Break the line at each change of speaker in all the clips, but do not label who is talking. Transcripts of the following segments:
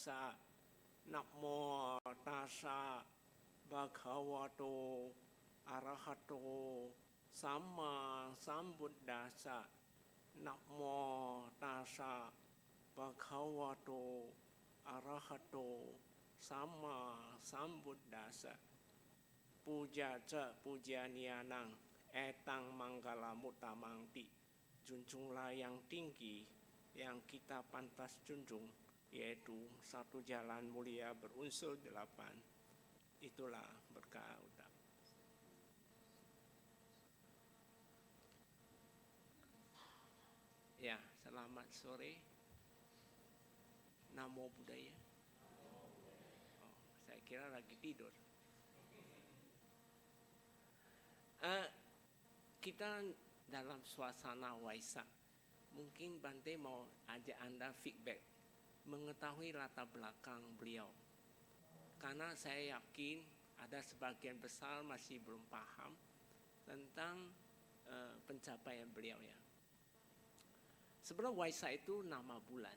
Buddhassa. Namo Tassa Bhagavato Arahato Samma Sambuddhassa. Namo Tassa Bhagavato Arahato Samma Sambuddhassa. Puja ca pujanianang etang manggala mutamangti. Junjunglah yang tinggi yang kita pantas junjung, yaitu satu jalan mulia berunsur 8. Itulah berkah utama. Ya, selamat sore. Namo Buddhaya. Oh, saya kira lagi tidur. Kita dalam suasana Waisak. Mungkin Bante mau ajak Anda feedback, mengetahui latar belakang beliau. Karena saya yakin ada sebagian besar masih belum paham tentang pencapaian beliau ya. Sebenarnya Waisak itu nama bulan.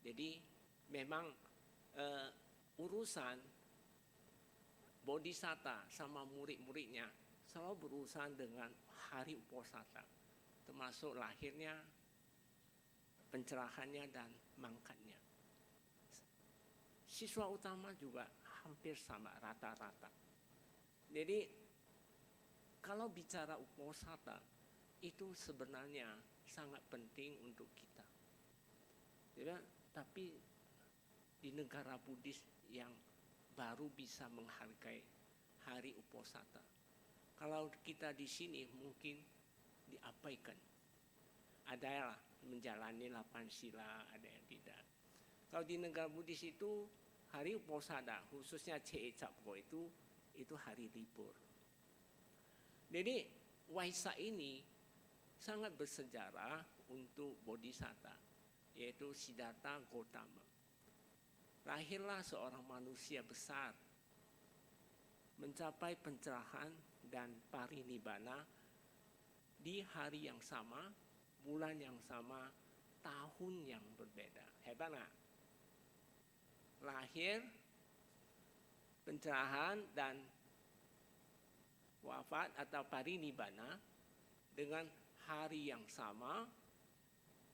Jadi memang urusan Bodhisatta sama murid-muridnya selalu berurusan dengan hari Uposatha, termasuk lahirnya, pencerahannya, dan mangkatnya. Siswa utama juga hampir sama, rata-rata. Jadi kalau bicara Uposatha, itu sebenarnya sangat penting untuk kita. Jadi, tapi di negara Buddhis yang baru bisa menghargai hari Uposatha. Kalau kita di sini mungkin diabaikan. Ada lah menjalani 8 sila, ada yang tidak. Kalau di negara Buddhis itu hari Uposatha, khususnya Ce'ecapko itu hari libur. Jadi Waisak ini sangat bersejarah untuk Bodhisatta, yaitu Siddhartha Gautama. Lahirlah seorang manusia besar, mencapai pencerahan dan parinibbana di hari yang sama, bulan yang sama, tahun yang berbeda. Hebat nggak? Lahir, pencerahan, dan wafat atau parinibbana dengan hari yang sama,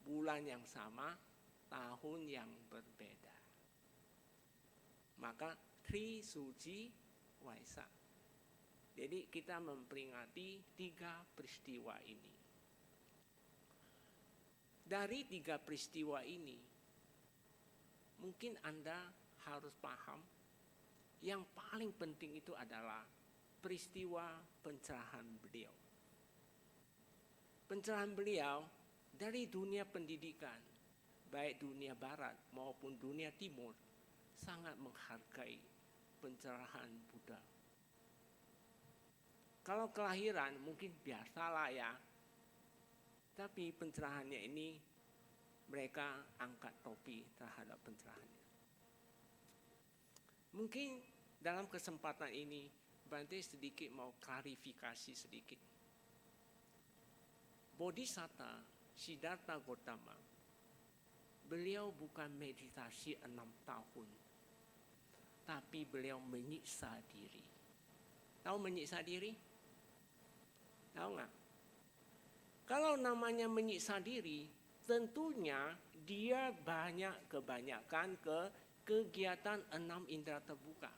bulan yang sama, tahun yang berbeda. Maka Tri Suci Waisak. Jadi kita memperingati 3 peristiwa ini. Dari 3 peristiwa ini, mungkin Anda harus paham, yang paling penting itu adalah peristiwa pencerahan beliau. Pencerahan beliau dari dunia pendidikan, baik dunia barat maupun dunia timur, sangat menghargai pencerahan Buddha. Kalau kelahiran mungkin biasalah ya, tapi pencerahannya ini mereka angkat topi terhadap pencerahannya. Mungkin dalam kesempatan ini Bante sedikit mau klarifikasi sedikit. Bodhisatta Siddhartha Gautama, beliau bukan meditasi 6 tahun, tapi beliau menyiksa diri. Tahu menyiksa diri? Tahu nggak? Kalau namanya menyiksa diri, tentunya dia kebanyakan ke kegiatan 6 indera terbuka.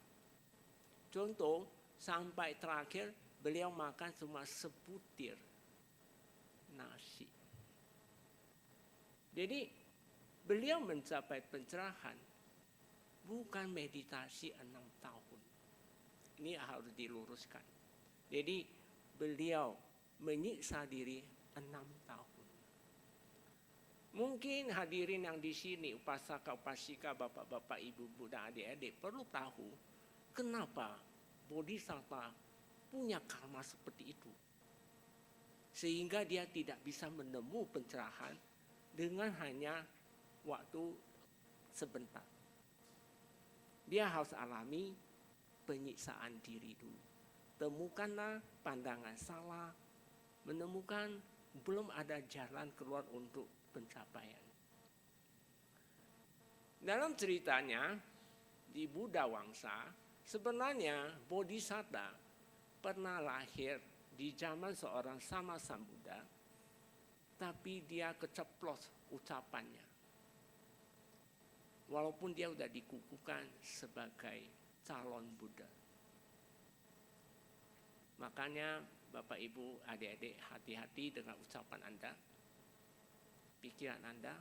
Contoh, sampai terakhir beliau makan cuma sebutir nasi. Jadi beliau mencapai pencerahan bukan meditasi 6 tahun. Ini harus diluruskan. Jadi beliau menyiksa diri 6 tahun. Mungkin hadirin yang di sini, upasaka, upasika, bapak-bapak, ibu-ibu, dan adik-adik perlu tahu kenapa Bodhisatta punya karma seperti itu. Sehingga dia tidak bisa menemu pencerahan dengan hanya waktu sebentar. Dia harus alami penyiksaan diri dulu. Temukanlah pandangan salah, menemukan belum ada jalan keluar untuk pencapaian. Dalam ceritanya di Buddha Wangsa, sebenarnya Bodhisatta pernah lahir di zaman seorang Sama Sambuddha, tapi dia keceplos ucapannya. Walaupun dia sudah dikukuhkan sebagai calon Buddha. Makanya Bapak Ibu adik-adik hati-hati dengan ucapan Anda, pikiran Anda,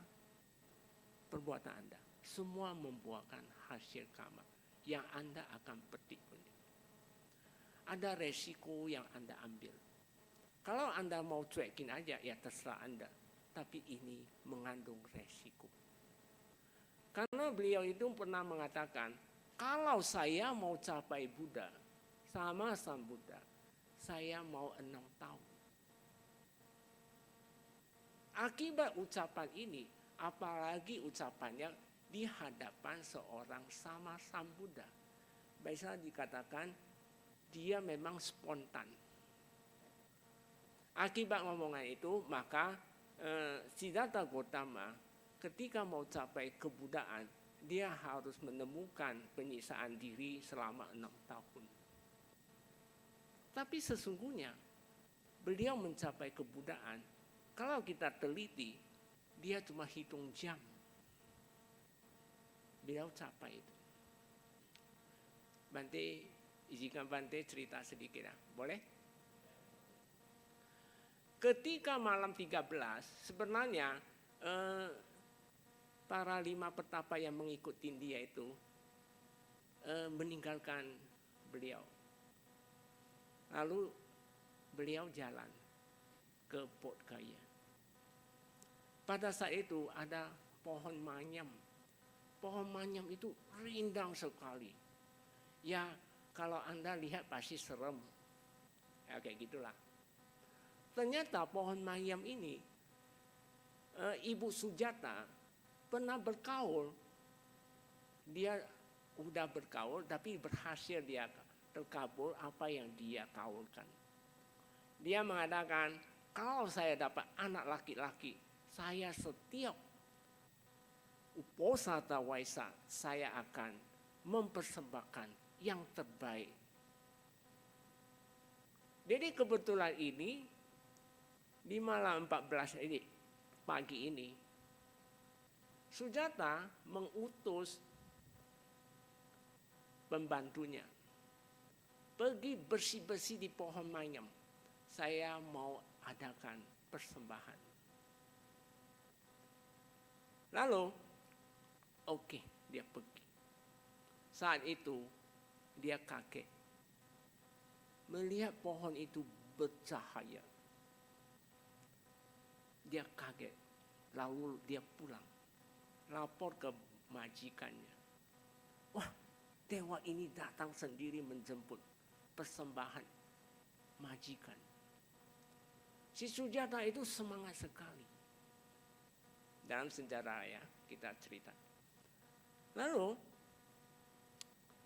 perbuatan Anda. Semua membuahkan hasil karma yang Anda akan petik. Ada resiko yang Anda ambil. Kalau Anda mau cuekin aja, ya terserah Anda. Tapi ini mengandung resiko. Karena beliau itu pernah mengatakan, kalau saya mau capai Buddha, sama Sang Buddha, saya mau 6 tahun. Akibat ucapan ini, apalagi ucapannya di hadapan seorang Sama Sang Buddha. Biasa dikatakan, dia memang spontan. Akibat ngomongan itu, maka Siddhartha Gautama ketika mau capai kebuddhaan, dia harus menemukan penyiksaan diri selama 6 tahun. Tapi sesungguhnya, beliau mencapai kebuddhaan, kalau kita teliti, dia cuma hitung jam. Beliau capai itu. Bante, izinkan Bante cerita sedikit ya, boleh? Ketika malam 13, sebenarnya para 5 petapa yang mengikuti dia itu meninggalkan beliau. Lalu beliau jalan ke Bodh Gaya. Pada saat itu ada pohon manyam. Pohon manyam itu rindang sekali. Ya, kalau Anda lihat pasti serem. Ya, kayak gitulah. Ternyata pohon manyam ini, Ibu Sujata pernah berkaul. Dia udah berkaul, tapi berhasil dia terkabul apa yang dia kaulkan. Dia mengatakan, kalau saya dapat anak laki-laki, saya setiap Uposatha Waisa, saya akan mempersembahkan yang terbaik. Jadi kebetulan ini, di malam 14 ini, pagi ini, Sujata mengutus pembantunya, pergi bersih-bersih di pohon manyam. Saya mau adakan persembahan. Lalu, oke, dia pergi. Saat itu, dia kaget. Melihat pohon itu bercahaya. Dia kaget. Lalu dia pulang. Lapor ke majikannya. Wah, dewa ini datang sendiri menjemput persembahan majikan. Si Sujata itu semangat sekali. Dalam sejarah ya, kita cerita. Lalu,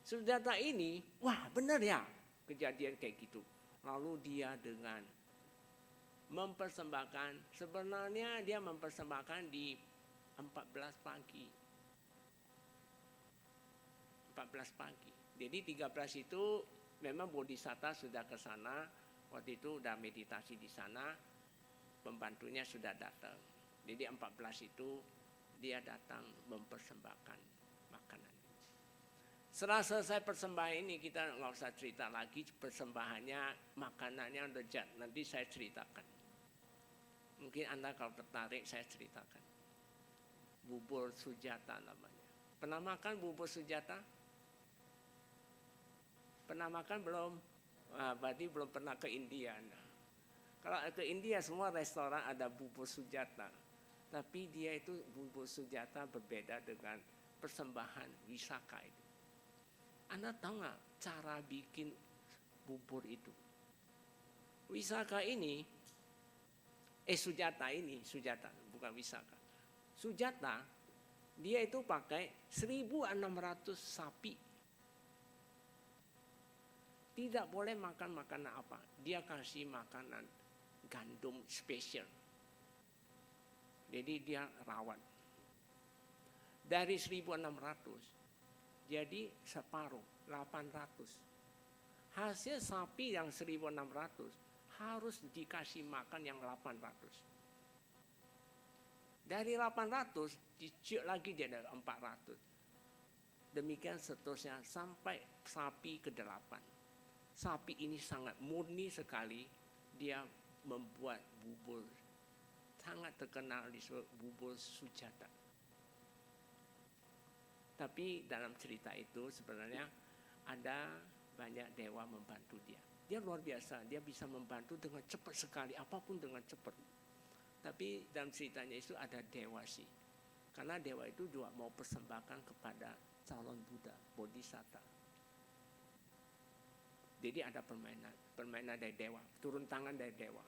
Sujata ini, wah benar ya kejadian kayak gitu. Lalu dia dengan mempersembahkan, sebenarnya dia mempersembahkan di 14 pagi. 14 pagi. Jadi 13 itu memang Bodhisatta sudah ke sana, waktu itu udah meditasi di sana, pembantunya sudah datang. Jadi 14 itu dia datang mempersembahkan makanan. Setelah selesai persembahan ini, kita nggak usah cerita lagi persembahannya, makanannya lezat. Nanti saya ceritakan. Mungkin Anda kalau tertarik saya ceritakan. Bubur Sujata namanya. Pernah makan bubur Sujata? Pernah makan belum? Berarti belum pernah ke India. Nah, kalau ke India semua restoran ada bubur Sujata. Tapi dia itu bubur Sujata berbeda dengan persembahan Wisaka itu. Anda tahu nggak cara bikin bubur itu? Wisaka ini, Sujata ini, Sujata bukan Wisaka. Sujata, dia itu pakai 1.600 sapi. Tidak boleh makan makanan apa. Dia kasih makanan gandum spesial. Jadi dia rawat. dari 1.600 jadi separuh, 800. Hasil sapi yang 1.600 harus dikasih makan yang 800. Dari 800 dicek lagi jadi 400. Demikian seterusnya sampai sapi ke-8. Sapi ini sangat murni sekali, dia membuat bubur. Sangat terkenal di bubur Sujata. Tapi dalam cerita itu sebenarnya ada banyak dewa membantu dia. Dia luar biasa, dia bisa membantu dengan cepat sekali, apapun dengan cepat. Tapi dalam ceritanya itu ada dewa sih. Karena dewa itu juga mau persembahkan kepada calon Buddha, Bodhisatta. Jadi ada permainan dari dewa, turun tangan dari dewa.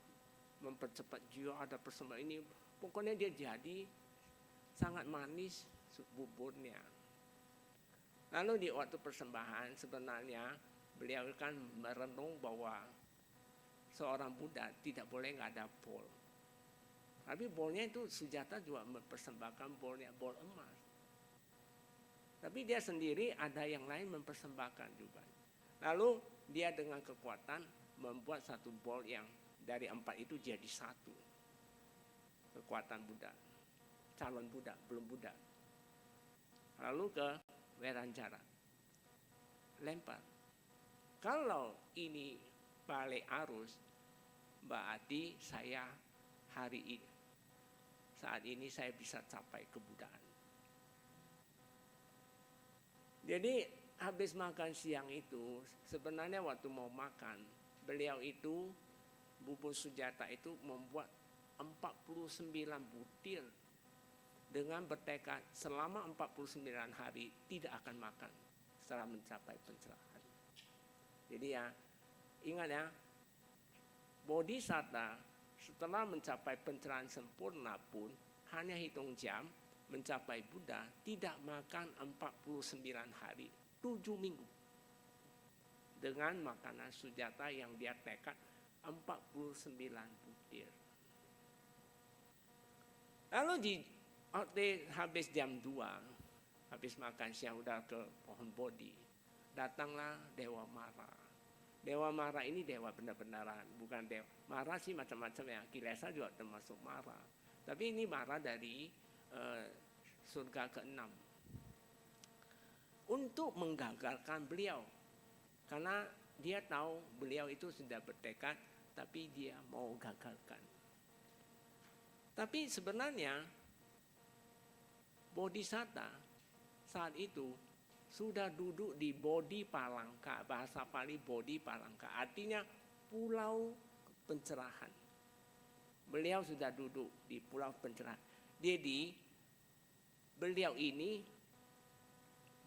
Mempercepat jiwa, ada persembahan ini. Pokoknya dia jadi sangat manis buburnya. Lalu di waktu persembahan sebenarnya beliau kan merenung bahwa seorang Buddha tidak boleh nggak ada bol. Tapi bolnya itu Sujata juga mempersembahkan bolnya, bol emas. Tapi dia sendiri ada yang lain mempersembahkan juga. Lalu dia dengan kekuatan membuat satu bol yang dari 4 itu jadi 1. Kekuatan Buddha, calon Buddha, belum Buddha. Lalu ke Weranjara, lempar. Kalau ini balik arus, berarti saya hari ini, saat ini saya bisa capai kebudaan. Jadi habis makan siang itu, sebenarnya waktu mau makan, beliau itu, bubur Sujata itu membuat 49 butir dengan bertekad selama 49 hari tidak akan makan setelah mencapai pencerahan. Jadi ya, ingat ya, Bodhisatta setelah mencapai pencerahan sempurna pun hanya hitung jam mencapai Buddha, tidak makan 49 hari, 7 minggu. Dengan makanan Sujata yang dia tekad 49 butir. Lalu habis jam 2, habis makan siang udah ke pohon Bodhi, datanglah Dewa Mara. Dewa Mara ini dewa benar-benaran, bukan dewa. Mara sih macam-macam ya, Kilesa juga termasuk Mara. Tapi ini Mara dari surga ke-6. Untuk menggagalkan beliau. Karena dia tahu beliau itu sudah bertekad, tapi dia mau gagalkan. Tapi sebenarnya Bodhisatta saat itu sudah duduk di Bodhi Palangka, bahasa Pali Bodhi Palangka, artinya pulau pencerahan. Beliau sudah duduk di pulau pencerahan. Jadi beliau ini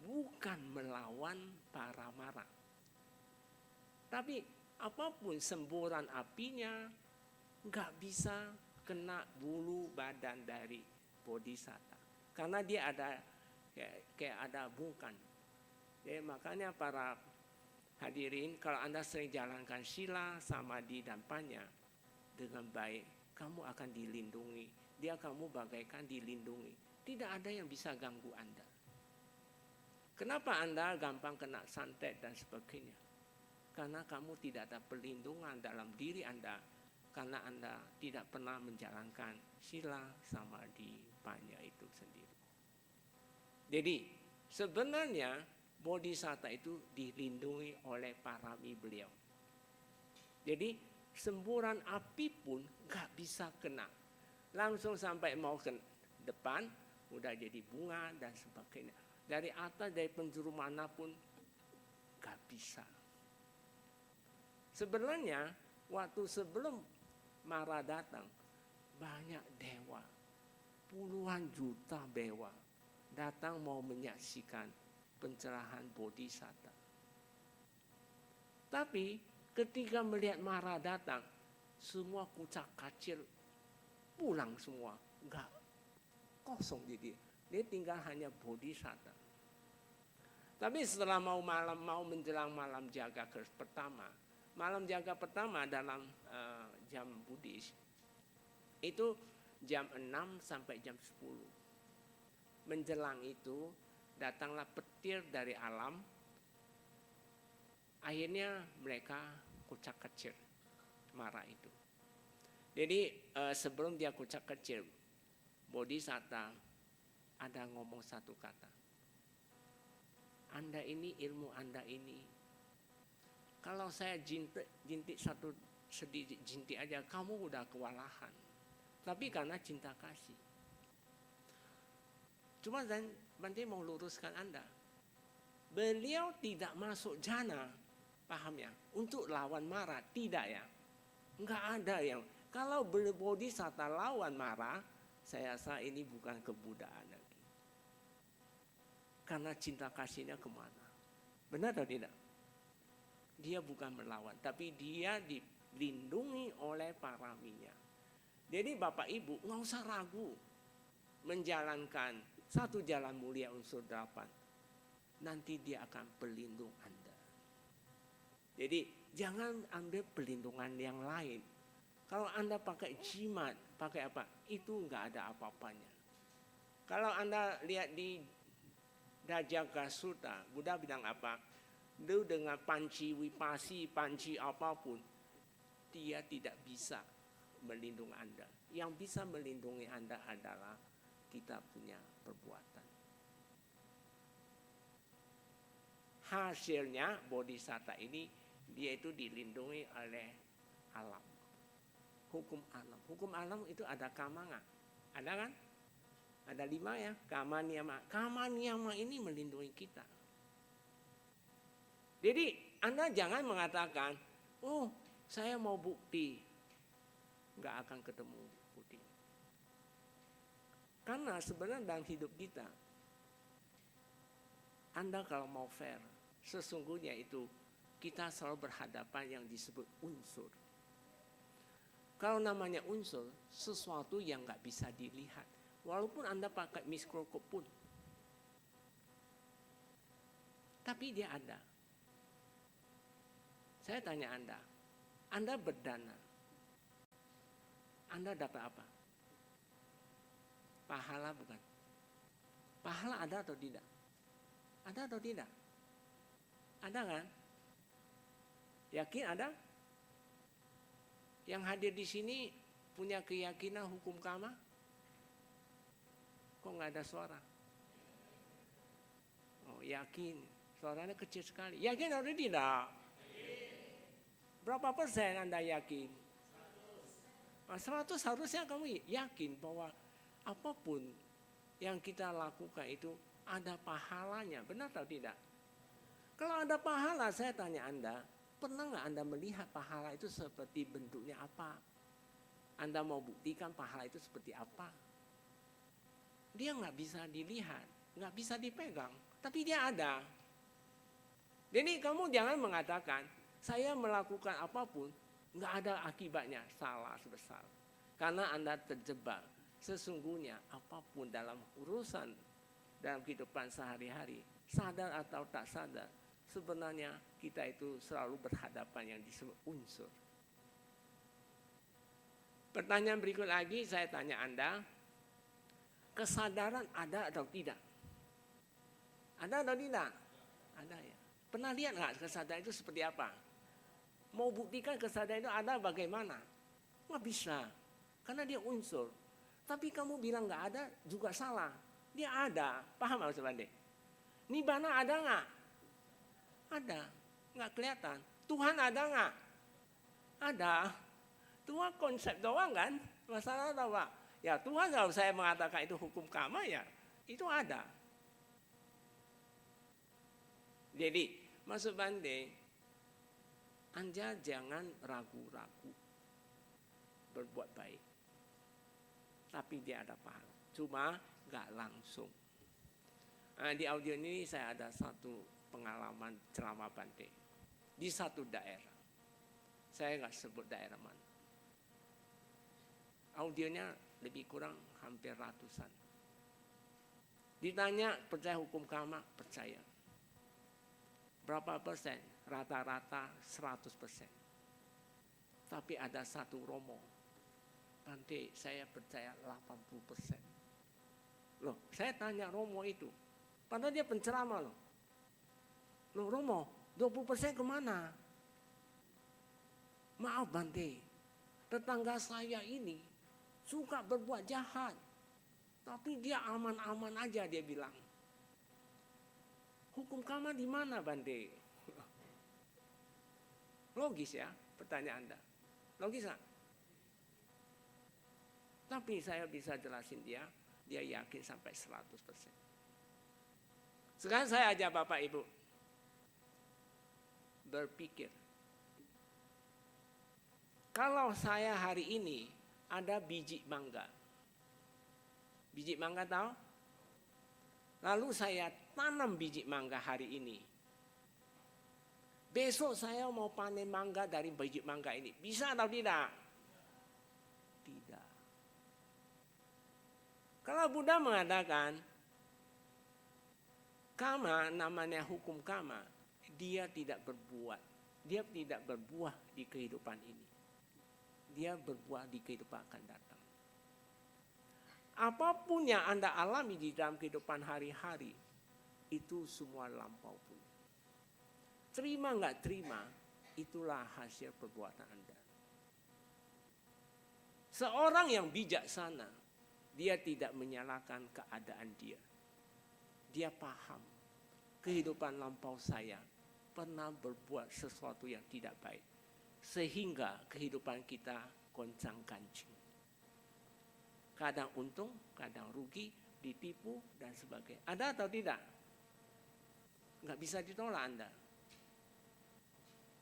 bukan melawan para Mara. Tapi apapun semburan apinya nggak bisa kena bulu badan dari Bodhisatta. Karena dia ada kayak ada bungkan. Jadi makanya para hadirin, kalau Anda sering jalankan sila, samadhi dan panya dengan baik, kamu akan dilindungi. Dia kamu bagaikan dilindungi. Tidak ada yang bisa ganggu Anda. Kenapa Anda gampang kena santet dan sebagainya? Karena kamu tidak ada perlindungan dalam diri Anda. Karena Anda tidak pernah menjalankan sila, samadhi, panya itu sendiri. Jadi sebenarnya Bodhisatta itu dilindungi oleh parami beliau. Jadi semburan api pun gak bisa kena. Langsung sampai mau ke depan, udah jadi bunga dan sebagainya. Dari atas, dari penjuru manapun gak bisa. Sebenarnya waktu sebelum Mara datang, banyak dewa, puluhan juta dewa datang mau menyaksikan pencerahan Bodhisatta. Tapi ketika melihat Mara datang, semua kucak kacir pulang semua, enggak, kosong jadi. Dia tinggal hanya Bodhisatta. Tapi setelah mau menjelang malam jaga pertama, malam jaga pertama dalam jam Buddhis itu jam 6 sampai jam 10. menjelang itu datanglah petir dari alam. Akhirnya mereka kucak kecil marah itu. Jadi sebelum dia kucak kecil, Bodhisatta ada ngomong satu kata. Anda ini, ilmu Anda ini, kalau saya jintik satu sedikit jintik aja, kamu udah kewalahan. Tapi karena cinta kasih. Cuma Bante mau luruskan Anda. Beliau tidak masuk jana, paham ya? Untuk lawan marah, tidak ya. Enggak ada yang, kalau Bodhisatta lawan marah, saya rasa ini bukan kebudayaan lagi. Karena cinta kasihnya kemana? Benar atau tidak? Dia bukan melawan, tapi dia dilindungi oleh paraminya. Jadi Bapak Ibu nggak usah ragu menjalankan satu jalan mulia unsur 8. Nanti dia akan pelindung Anda. Jadi jangan ambil perlindungan yang lain. Kalau Anda pakai jimat, pakai apa? Itu nggak ada apa-apanya. Kalau Anda lihat di Dajjaka Sutta, Buddha bilang apa? Dia dengan panci wipasi, panci apapun, dia tidak bisa melindungi Anda. Yang bisa melindungi Anda adalah kita punya perbuatan. Hasilnya Bodhisatta ini dia itu dilindungi oleh alam. Hukum alam. Hukum alam itu ada kama nggak? Ada kan? Ada 5 ya, kama niyama. Kama niyama ini melindungi kita. Jadi Anda jangan mengatakan, oh saya mau bukti. Nggak akan ketemu bukti. Karena sebenarnya dalam hidup kita, Anda kalau mau fair, sesungguhnya itu kita selalu berhadapan yang disebut unsur. Kalau namanya unsur, sesuatu yang nggak bisa dilihat. Walaupun Anda pakai mikroskop pun. Tapi dia ada. Saya tanya Anda berdana. Anda dapat apa? Pahala bukan? Pahala ada atau tidak? Ada atau tidak? Ada kan? Yakin ada? Yang hadir di sini punya keyakinan hukum karma? Kok nggak ada suara? Oh yakin, suaranya kecil sekali. Yakin atau tidak? Berapa persen Anda yakin? 100 harusnya kamu yakin bahwa apapun yang kita lakukan itu ada pahalanya, benar atau tidak? Kalau ada pahala, saya tanya Anda, pernah nggak Anda melihat pahala itu seperti bentuknya apa? Anda mau buktikan pahala itu seperti apa? Dia nggak bisa dilihat, nggak bisa dipegang, tapi dia ada. Jadi kamu jangan mengatakan, saya melakukan apapun, nggak ada akibatnya, salah sebesar. Karena Anda terjebak. Sesungguhnya apapun dalam urusan dalam kehidupan sehari-hari, sadar atau tak sadar, sebenarnya kita itu selalu berhadapan yang disebut unsur. Pertanyaan berikut lagi saya tanya Anda, kesadaran ada atau tidak? Ada atau tidak? Ada ya. Pernah lihat nggak kesadaran itu seperti apa? Mau buktikan kesadaran itu ada bagaimana? Nggak bisa, karena dia unsur. Tapi kamu bilang nggak ada juga salah. Dia ada, paham maksud Bante? Nibbana ada nggak? Ada, nggak kelihatan. Tuhan ada nggak? Ada. Tuhan konsep doang kan? Masalah apa? Ya Tuhan kalau saya mengatakan itu hukum karma ya itu ada. Jadi maksud Bante, Anda jangan ragu-ragu berbuat baik. Tapi dia ada pahala. Cuma gak langsung. Di audio ini saya ada satu pengalaman ceramah Bante. Di satu daerah. Saya gak sebut daerah mana. Audionya lebih kurang hampir ratusan. Ditanya percaya hukum karma, percaya. Berapa persen? Rata-rata 100%. Tapi ada satu romo. Bante, saya percaya 80%. Loh, saya tanya Romo itu. Padahal dia penceramah loh. Loh Romo, 20% kemana? Maaf Bante, tetangga saya ini suka berbuat jahat. Tapi dia aman-aman aja dia bilang. Hukum karma di mana Bante? Logis ya pertanyaan Anda. Logis nggak? Tapi saya bisa jelasin dia yakin sampai 100%. Sekarang saya ajak Bapak Ibu berpikir. Kalau saya hari ini ada biji mangga. Biji mangga tahu? Lalu saya tanam biji mangga hari ini. Besok saya mau panen mangga dari biji mangga ini. Bisa atau tidak? Tidak. Kalau Buddha mengatakan, karma namanya hukum karma, dia tidak berbuat. Dia tidak berbuah di kehidupan ini. Dia berbuah di kehidupan akan datang. Apapun yang Anda alami di dalam kehidupan hari-hari, itu semua lampau pun. Terima nggak terima, itulah hasil perbuatan Anda. Seorang yang bijaksana, dia tidak menyalahkan keadaan dia. Dia paham, kehidupan lampau saya pernah berbuat sesuatu yang tidak baik. Sehingga kehidupan kita goncang-ganjing. Kadang untung, kadang rugi, ditipu, dan sebagainya. Ada atau tidak? Nggak bisa ditolak Anda.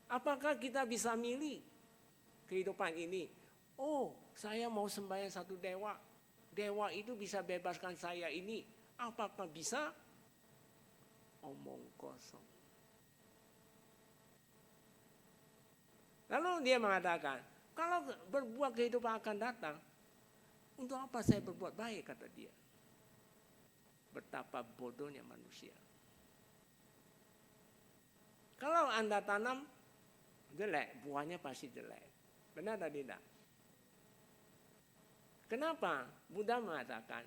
Apakah kita bisa milih kehidupan ini? Oh, saya mau sembahyang satu dewa. Dewa itu bisa bebaskan saya ini. Apakah bisa? Omong kosong. Lalu dia mengatakan, kalau berbuat kehidupan akan datang, untuk apa saya berbuat baik, kata dia. Betapa bodohnya manusia. Kalau Anda tanam, jelek, buahnya pasti jelek. Benar atau tidak? Kenapa? Buddha mengatakan,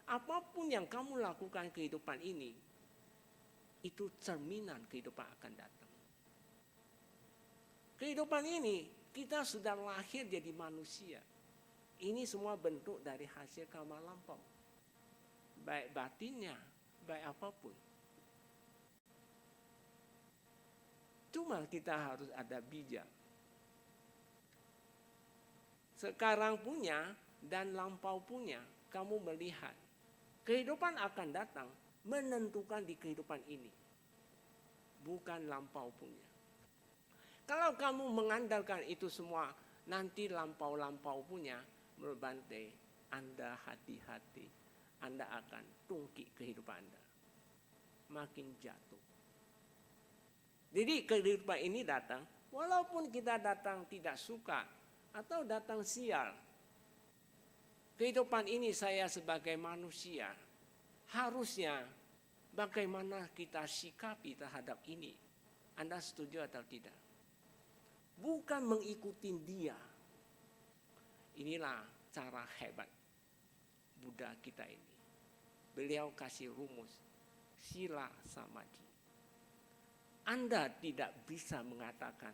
apapun yang kamu lakukan kehidupan ini, itu cerminan kehidupan akan datang. Kehidupan ini, kita sudah lahir jadi manusia. Ini semua bentuk dari hasil karma lampau. Baik batinnya, baik apapun. Cuma kita harus ada bijak. Sekarang punya dan lampau punya, kamu melihat. Kehidupan akan datang menentukan di kehidupan ini. Bukan lampau punya. Kalau kamu mengandalkan itu semua, nanti lampau-lampau punya, menurut Bante, Anda hati-hati. Anda akan tungki kehidupan Anda. Makin jatuh. Jadi kehidupan ini datang, walaupun kita datang tidak suka atau datang sial. Kehidupan ini saya sebagai manusia, harusnya bagaimana kita sikapi terhadap ini. Anda setuju atau tidak? Bukan mengikuti dia. Inilah cara hebat Buddha kita ini. Beliau kasih rumus sila samadhi. Anda tidak bisa mengatakan,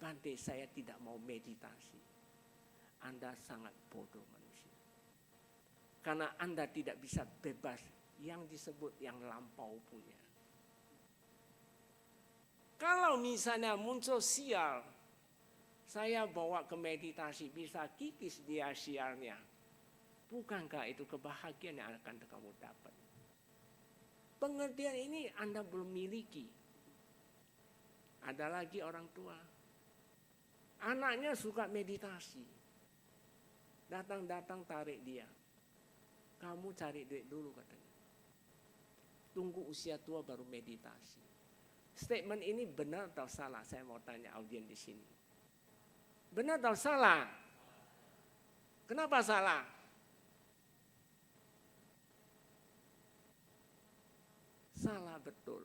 Bante saya tidak mau meditasi. Anda sangat bodoh manusia. Karena Anda tidak bisa bebas yang disebut yang lampau punya. Kalau misalnya muncul sial, saya bawa ke meditasi, bisa kikis dia sialnya. Bukankah itu kebahagiaan yang akan kamu dapat? Pengertian ini Anda belum miliki. Ada lagi orang tua. Anaknya suka meditasi. Datang-datang tarik dia. Kamu cari duit dulu katanya. Tunggu usia tua baru meditasi. Statement ini benar atau salah? Saya mau tanya audien di sini. Benar atau salah? Kenapa salah? Salah betul.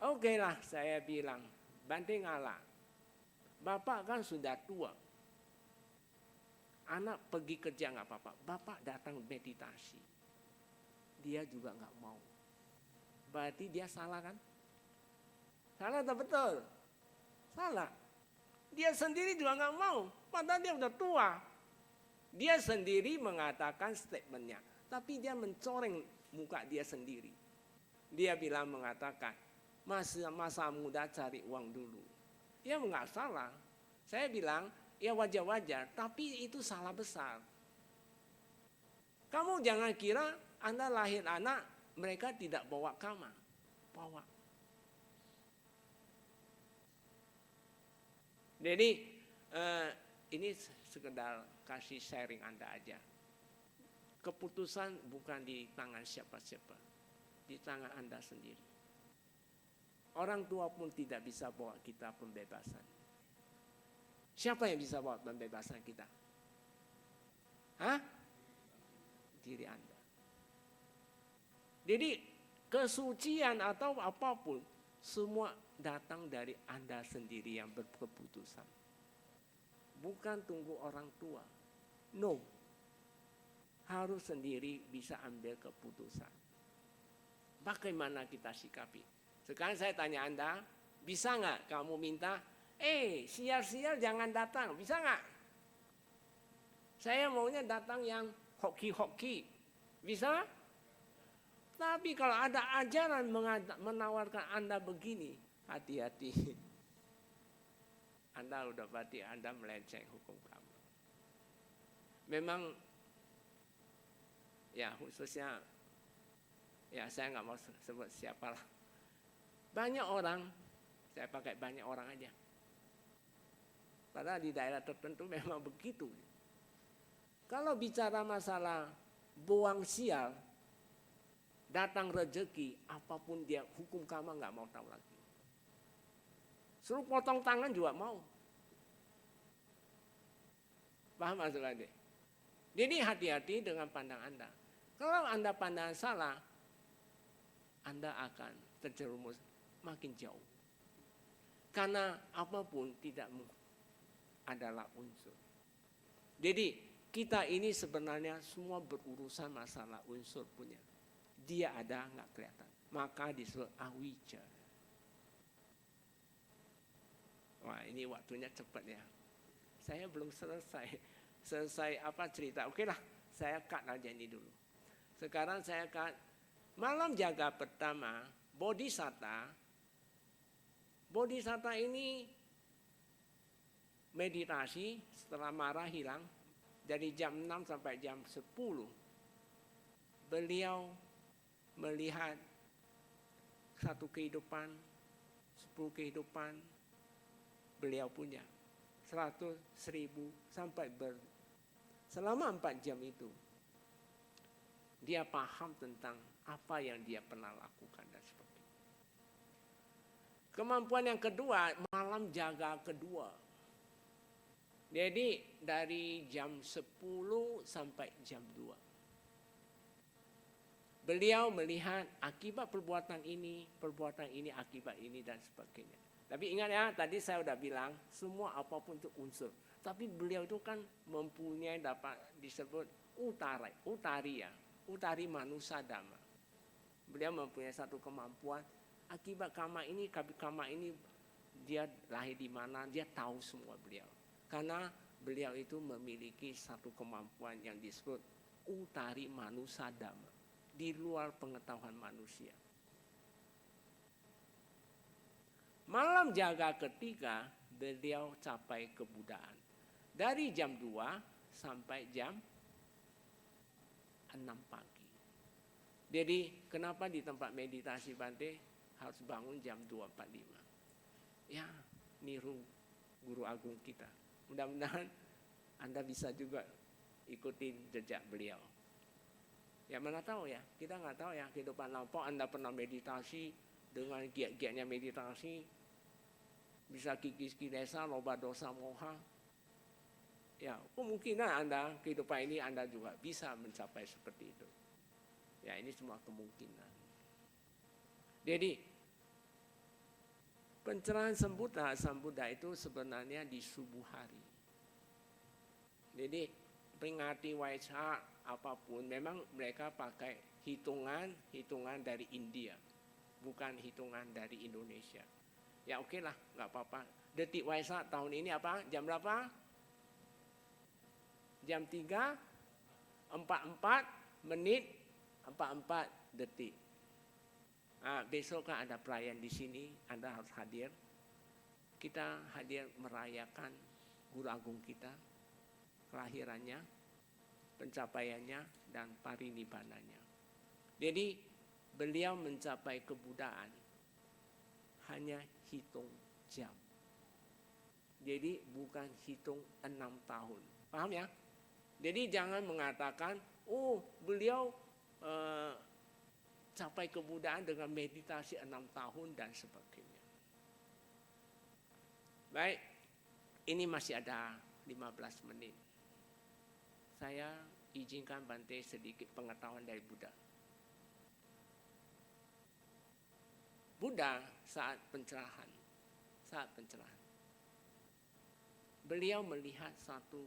Oke lah saya bilang, Bante ngalah. Bapak kan sudah tua. Anak pergi kerja nggak apa-apa. Bapak datang meditasi. dia juga nggak mau. Berarti dia salah kan? Salah atau betul? Salah. Dia sendiri juga nggak mau, padahal dia udah tua. Dia sendiri mengatakan statementnya, tapi dia mencoreng muka dia sendiri. Dia bilang mengatakan, masa muda cari uang dulu. Ya nggak salah. Saya bilang, ya wajar-wajar, tapi itu salah besar. Kamu jangan kira Anda lahir anak, mereka tidak bawa kamar. Bawa. Jadi ini sekedar kasih sharing Anda aja. Keputusan bukan di tangan siapa-siapa, di tangan Anda sendiri. Orang tua pun tidak bisa bawa kita pembebasan. Siapa yang bisa bawa pembebasan kita? Hah? Diri Anda. Jadi kesucian atau apapun semua datang dari Anda sendiri yang berkeputusan. Bukan tunggu orang tua. No. Harus sendiri bisa ambil keputusan. Bagaimana kita sikapi? Sekarang saya tanya Anda, bisa nggak kamu minta, sial-sial jangan datang, bisa nggak? Saya maunya datang yang hoki-hoki, bisa? Tapi kalau ada ajaran menawarkan Anda begini, hati-hati. Anda udah berarti Anda melenceng hukum kamu. Memang, ya khususnya, ya saya nggak mau sebut siapalah. Banyak orang, saya pakai banyak orang aja. Padahal di daerah tertentu memang begitu. Kalau bicara masalah buang sial, datang rezeki, apapun dia hukum karma nggak mau tahu lagi. Suruh potong tangan juga mau. Paham maksud adik? Jadi hati-hati dengan pandang Anda. Kalau Anda pandang salah, Anda akan terjerumus makin jauh. Karena apapun tidak adalah unsur. Jadi kita ini sebenarnya semua berurusan masalah unsur punya. Dia ada nggak kelihatan. Maka disebut awija. Wah ini waktunya cepat ya. Saya belum selesai apa cerita. Oke lah, saya cut aja ini dulu. Sekarang saya cut malam jaga pertama, Bodhisatta. Bodhisatta ini meditasi setelah marah hilang dari jam 6 sampai jam 10. Beliau melihat satu kehidupan, 10 kehidupan beliau punya. 100, 1000 sampai selama 4 jam itu dia paham tentang apa yang dia pernah lakukan dan sebagainya. Kemampuan yang kedua, malam jaga kedua. Jadi dari jam 10 sampai jam 2. Beliau melihat akibat perbuatan ini, akibat ini dan sebagainya. Tapi ingat ya, tadi saya sudah bilang, semua apapun itu unsur. Tapi beliau itu kan mempunyai dapat disebut utari manusa dhamma. Beliau mempunyai satu kemampuan, akibat karma ini dia lahir di mana, dia tahu semua beliau. Karena beliau itu memiliki satu kemampuan yang disebut utari manusa dhamma. Di luar pengetahuan manusia. Malam jaga ketiga, beliau capai kebudaan. Dari jam 2 sampai jam 6 pagi. Jadi kenapa di tempat meditasi Bante harus bangun jam 2.45? Ya, niru guru agung kita. Mudah-mudahan Anda bisa juga ikutin jejak beliau. Ya mana tahu ya, kita nggak tahu ya kehidupan lampau Anda pernah meditasi dengan giat-giatnya meditasi, bisa kikis kilesa, loba dosa moha. Ya kemungkinan Anda kehidupan ini Anda juga bisa mencapai seperti itu. Ya ini semua kemungkinan. Jadi pencerahan Sambuddha itu sebenarnya di subuh hari. Jadi peringati Waisak apapun, memang mereka pakai hitungan dari India, bukan hitungan dari Indonesia. Ya oke lah, nggak apa-apa. Detik Waisak tahun ini apa? Jam berapa? Jam 3:44 besok kan ada perayaan di sini, Anda harus hadir. Kita hadir merayakan Guru Agung kita, kelahirannya, pencapaiannya, dan parinibbananya. Jadi beliau mencapai kebudaan hanya hitung jam. Jadi bukan hitung 6 tahun. Paham ya? Jadi jangan mengatakan, beliau capai kebudaan dengan meditasi 6 tahun dan sebagainya. Baik, ini masih ada 15 menit. Saya izinkan Bante sedikit pengetahuan dari Buddha. Buddha saat pencerahan, beliau melihat satu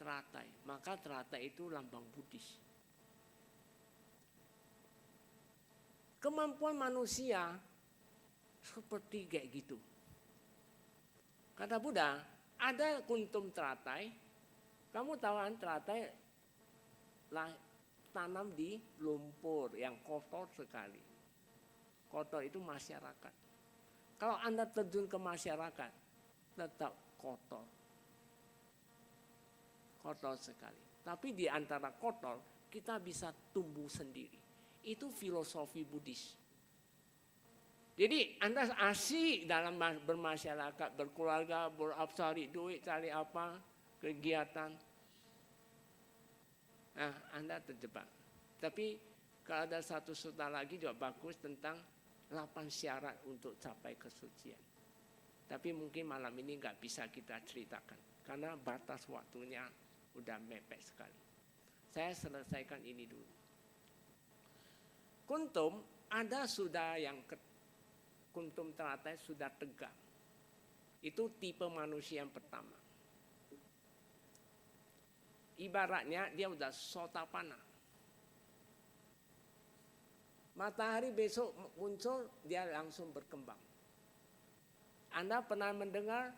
teratai, maka teratai itu lambang Buddhis. Kemampuan manusia seperti kayak gitu. Kata Buddha, ada kuntum teratai. Kamu tahu kan teratai tanam di lumpur yang kotor sekali. Kotor itu masyarakat. Kalau Anda terjun ke masyarakat, tetap kotor. Kotor sekali. Tapi di antara kotor, kita bisa tumbuh sendiri. Itu filosofi Buddhis. Jadi Anda asik dalam bermasyarakat, berkeluarga, cari duit, cari apa, kegiatan. Nah, Anda terjebak. Tapi kalau ada satu sutra lagi juga bagus tentang 8 syarat untuk capai kesucian. Tapi mungkin malam ini nggak bisa kita ceritakan. Karena batas waktunya udah mepet sekali. Saya selesaikan ini dulu. Kuntum, ada sudah yang kuntum teratai sudah tegak. Itu tipe manusia yang pertama. Ibaratnya dia udah sotapanna. Matahari besok muncul, dia langsung berkembang. Anda pernah mendengar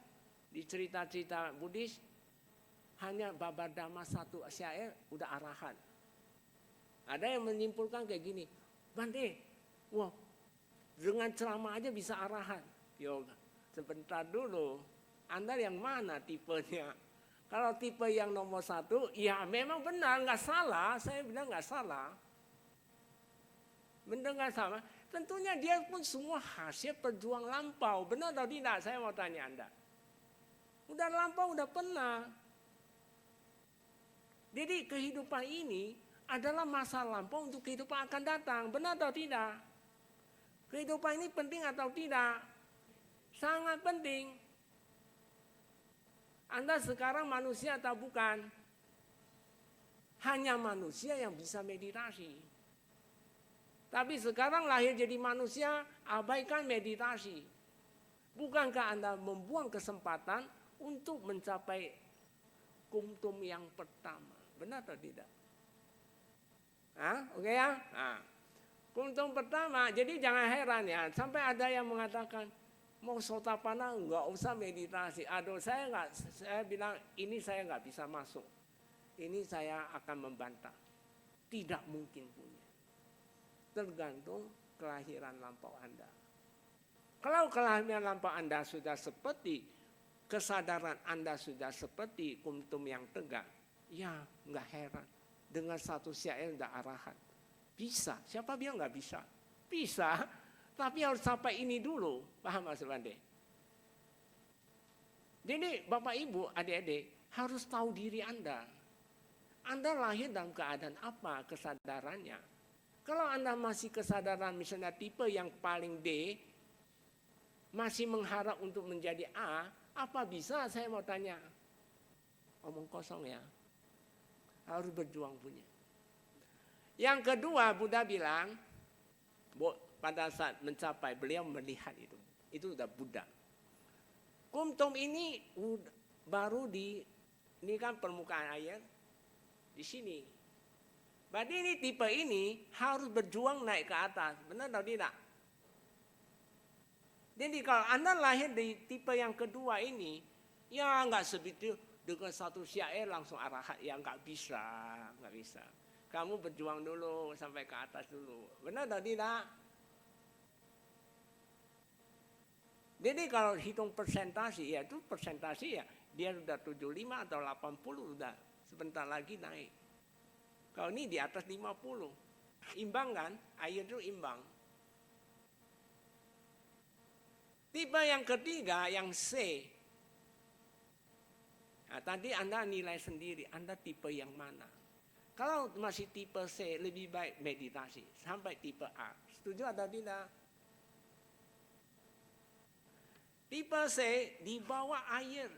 di cerita-cerita Buddhis, hanya babar dhamma 1 syair udah arahan. Ada yang menyimpulkan kayak gini, Bante, wah dengan ceramah aja bisa arahan. Yoga, sebentar dulu, Anda yang mana tipenya? Kalau tipe yang nomor 1, ya memang benar, nggak salah. Saya bilang nggak salah. Mendengar sama, tentunya dia pun semua hasil perjuang lampau. Benar atau tidak? Saya mau tanya Anda. Udah lampau, udah pernah. Jadi kehidupan ini adalah masa lampau untuk kehidupan akan datang. Benar atau tidak? Kehidupan ini penting atau tidak? Sangat penting. Anda sekarang manusia atau bukan? Hanya manusia yang bisa meditasi. Tapi sekarang lahir jadi manusia, abaikan meditasi. Bukankah Anda membuang kesempatan untuk mencapai kuntum yang pertama? Benar atau tidak? Oke ya? Kuntum pertama, jadi jangan heran ya. Sampai ada yang mengatakan, mau sotapanna nggak usah meditasi. Aduh, saya bilang ini saya nggak bisa masuk. Ini saya akan membantah. Tidak mungkin punya. Tergantung kelahiran lampau Anda. Kalau kelahiran lampau Anda sudah seperti, kesadaran Anda sudah seperti kuntum yang tegak, ya nggak heran. Dengan 1 syair udah arahan. Bisa, siapa bilang nggak bisa? Bisa, tapi harus sampai ini dulu. Paham Mas Bande? Jadi Bapak Ibu, adik-adik, harus tahu diri Anda. Anda lahir dalam keadaan apa kesadarannya? Kalau Anda masih kesadaran misalnya tipe yang paling D, masih mengharap untuk menjadi A, apa bisa saya mau tanya? Omong kosong ya. Harus berjuang punya. Yang kedua, Buddha bilang, pada saat mencapai, beliau melihat itu. Itu sudah Buddha. Kuntum ini baru ini kan permukaan air, di sini. Berarti ini tipe ini harus berjuang naik ke atas. Benar atau tidak? Jadi kalau Anda lahir di tipe yang kedua ini, ya nggak sebegitu dengan satu syair langsung arahat. Ya nggak bisa. Kamu berjuang dulu sampai ke atas dulu. Benar atau tidak? Jadi kalau hitung persentase, ya itu persentase ya. Dia sudah 75 atau 80 sudah sebentar lagi naik. Kalau ini di atas 50. Imbang kan? Air itu imbang. Tipe yang ketiga, yang C. Nah, tadi Anda nilai sendiri, Anda tipe yang mana. Kalau masih tipe C, lebih baik meditasi. Sampai tipe A. Setuju atau tidak? Tipe C, di bawah air.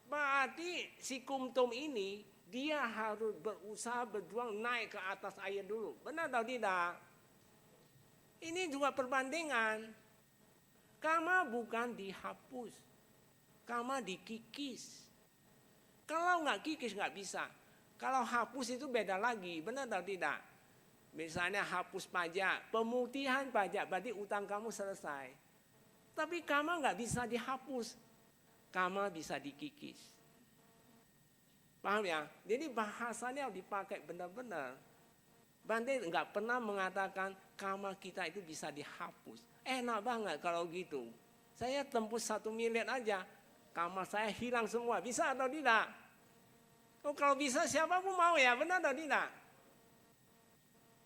Berarti si kumtum ini, dia harus berusaha berjuang naik ke atas air dulu. Benar atau tidak? Ini juga perbandingan. Karma bukan dihapus. Karma dikikis. Kalau nggak kikis nggak bisa. Kalau hapus itu beda lagi. Benar atau tidak? Misalnya hapus pajak. Pemutihan pajak. Berarti utang kamu selesai. Tapi karma nggak bisa dihapus. Karma bisa dikikis. Paham ya? Jadi bahasanya dipakai benar-benar. Bante nggak pernah mengatakan karma kita itu bisa dihapus. Enak banget kalau gitu. Saya tembus 1 miliar aja, karma saya hilang semua. Bisa atau tidak? Oh, kalau bisa siapa pun mau ya, benar atau tidak?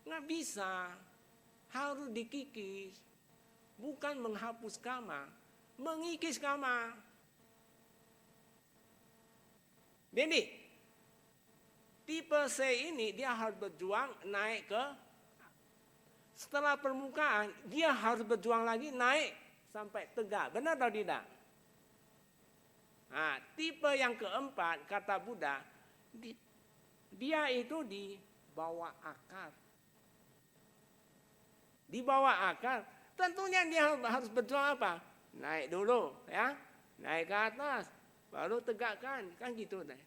Nggak bisa. Harus dikikis. Bukan menghapus karma, mengikis karma. Jadi, tipe C ini dia harus berjuang naik ke, setelah permukaan dia harus berjuang lagi naik sampai tegak. Benar atau tidak? Nah, tipe yang keempat kata Buddha, dia itu di bawah akar. Di bawah akar, tentunya dia harus berjuang apa? Naik dulu ya, naik ke atas, baru tegakkan, kan gitu deh.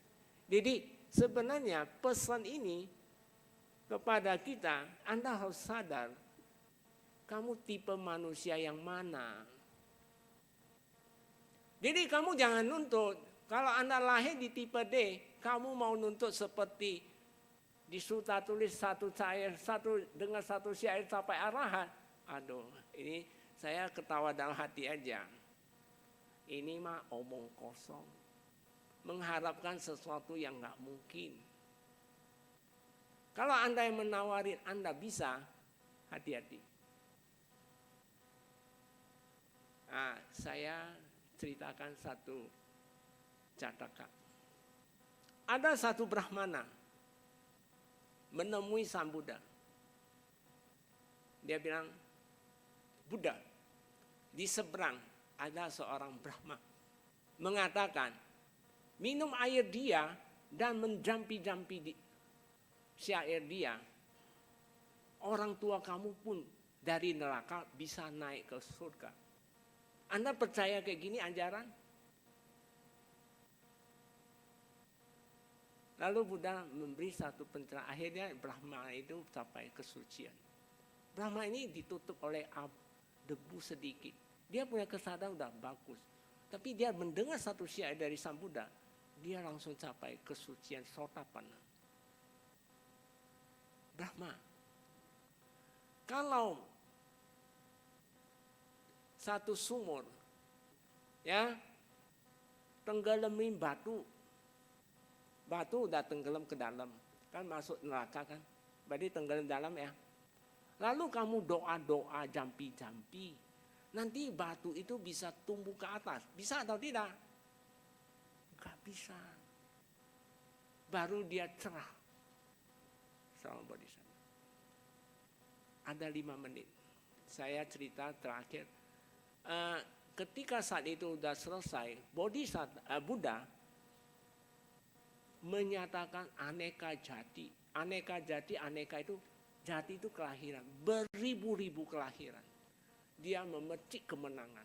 Jadi sebenarnya pesan ini kepada kita, Anda harus sadar, kamu tipe manusia yang mana. Jadi kamu jangan nuntut, kalau Anda lahir di tipe D, kamu mau nuntut seperti di Sutta tulis dengan satu syair sampai arahat. Aduh, ini saya ketawa dalam hati aja. Ini mah omong kosong. Mengharapkan sesuatu yang nggak mungkin. Kalau Anda yang menawarin Anda bisa, hati-hati. Nah, saya ceritakan satu catatan. Ada satu Brahmana menemui Sang Buddha. Dia bilang, Buddha, di seberang ada seorang Brahma mengatakan, minum air dia dan menjampi-jampi di syair dia, orang tua kamu pun dari neraka bisa naik ke surga. Anda percaya kayak gini ajaran? Lalu Buddha memberi satu pencerahan. Akhirnya Brahma itu sampai kesucian. Brahma ini ditutup oleh debu sedikit. Dia punya kesadaran udah bagus. Tapi dia mendengar satu syair dari Sang Buddha, dia langsung capai kesucian Sotapanna. Brahma, kalau satu sumur, ya, tenggelamin batu udah tenggelam ke dalam, kan masuk neraka kan, berarti tenggelam dalam ya. Lalu kamu doa-doa jampi-jampi, nanti batu itu bisa tumbuh ke atas, bisa atau tidak? Gak bisa. Baru dia cerah. Sama Bodhisattva. Ada 5 menit. Saya cerita terakhir. Ketika saat itu sudah selesai, Buddha menyatakan aneka jati. Aneka jati, aneka itu, jati itu kelahiran. Beribu-ribu kelahiran. Dia memetik kemenangan.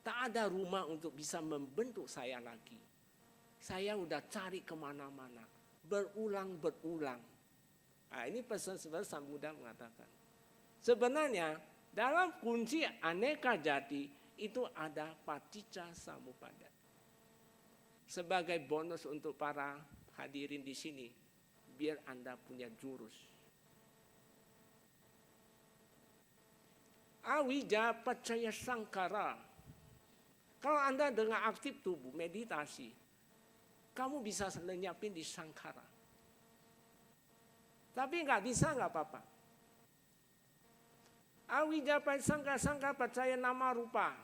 Tak ada rumah untuk bisa membentuk saya lagi. Saya udah cari kemana-mana. berulang-berulang. Nah, ini pesan sebenarnya Sang Buddha mengatakan. Sebenarnya dalam kunci aneka jati itu ada paticca samuppada. Sebagai bonus untuk para hadirin di sini, biar Anda punya jurus. Awija pacaya sangkara. Kalau Anda dengan aktif tubuh, meditasi, kamu bisa lenyapin di sangkara. Tapi nggak bisa nggak apa-apa. Awija sangka percaya nama rupa.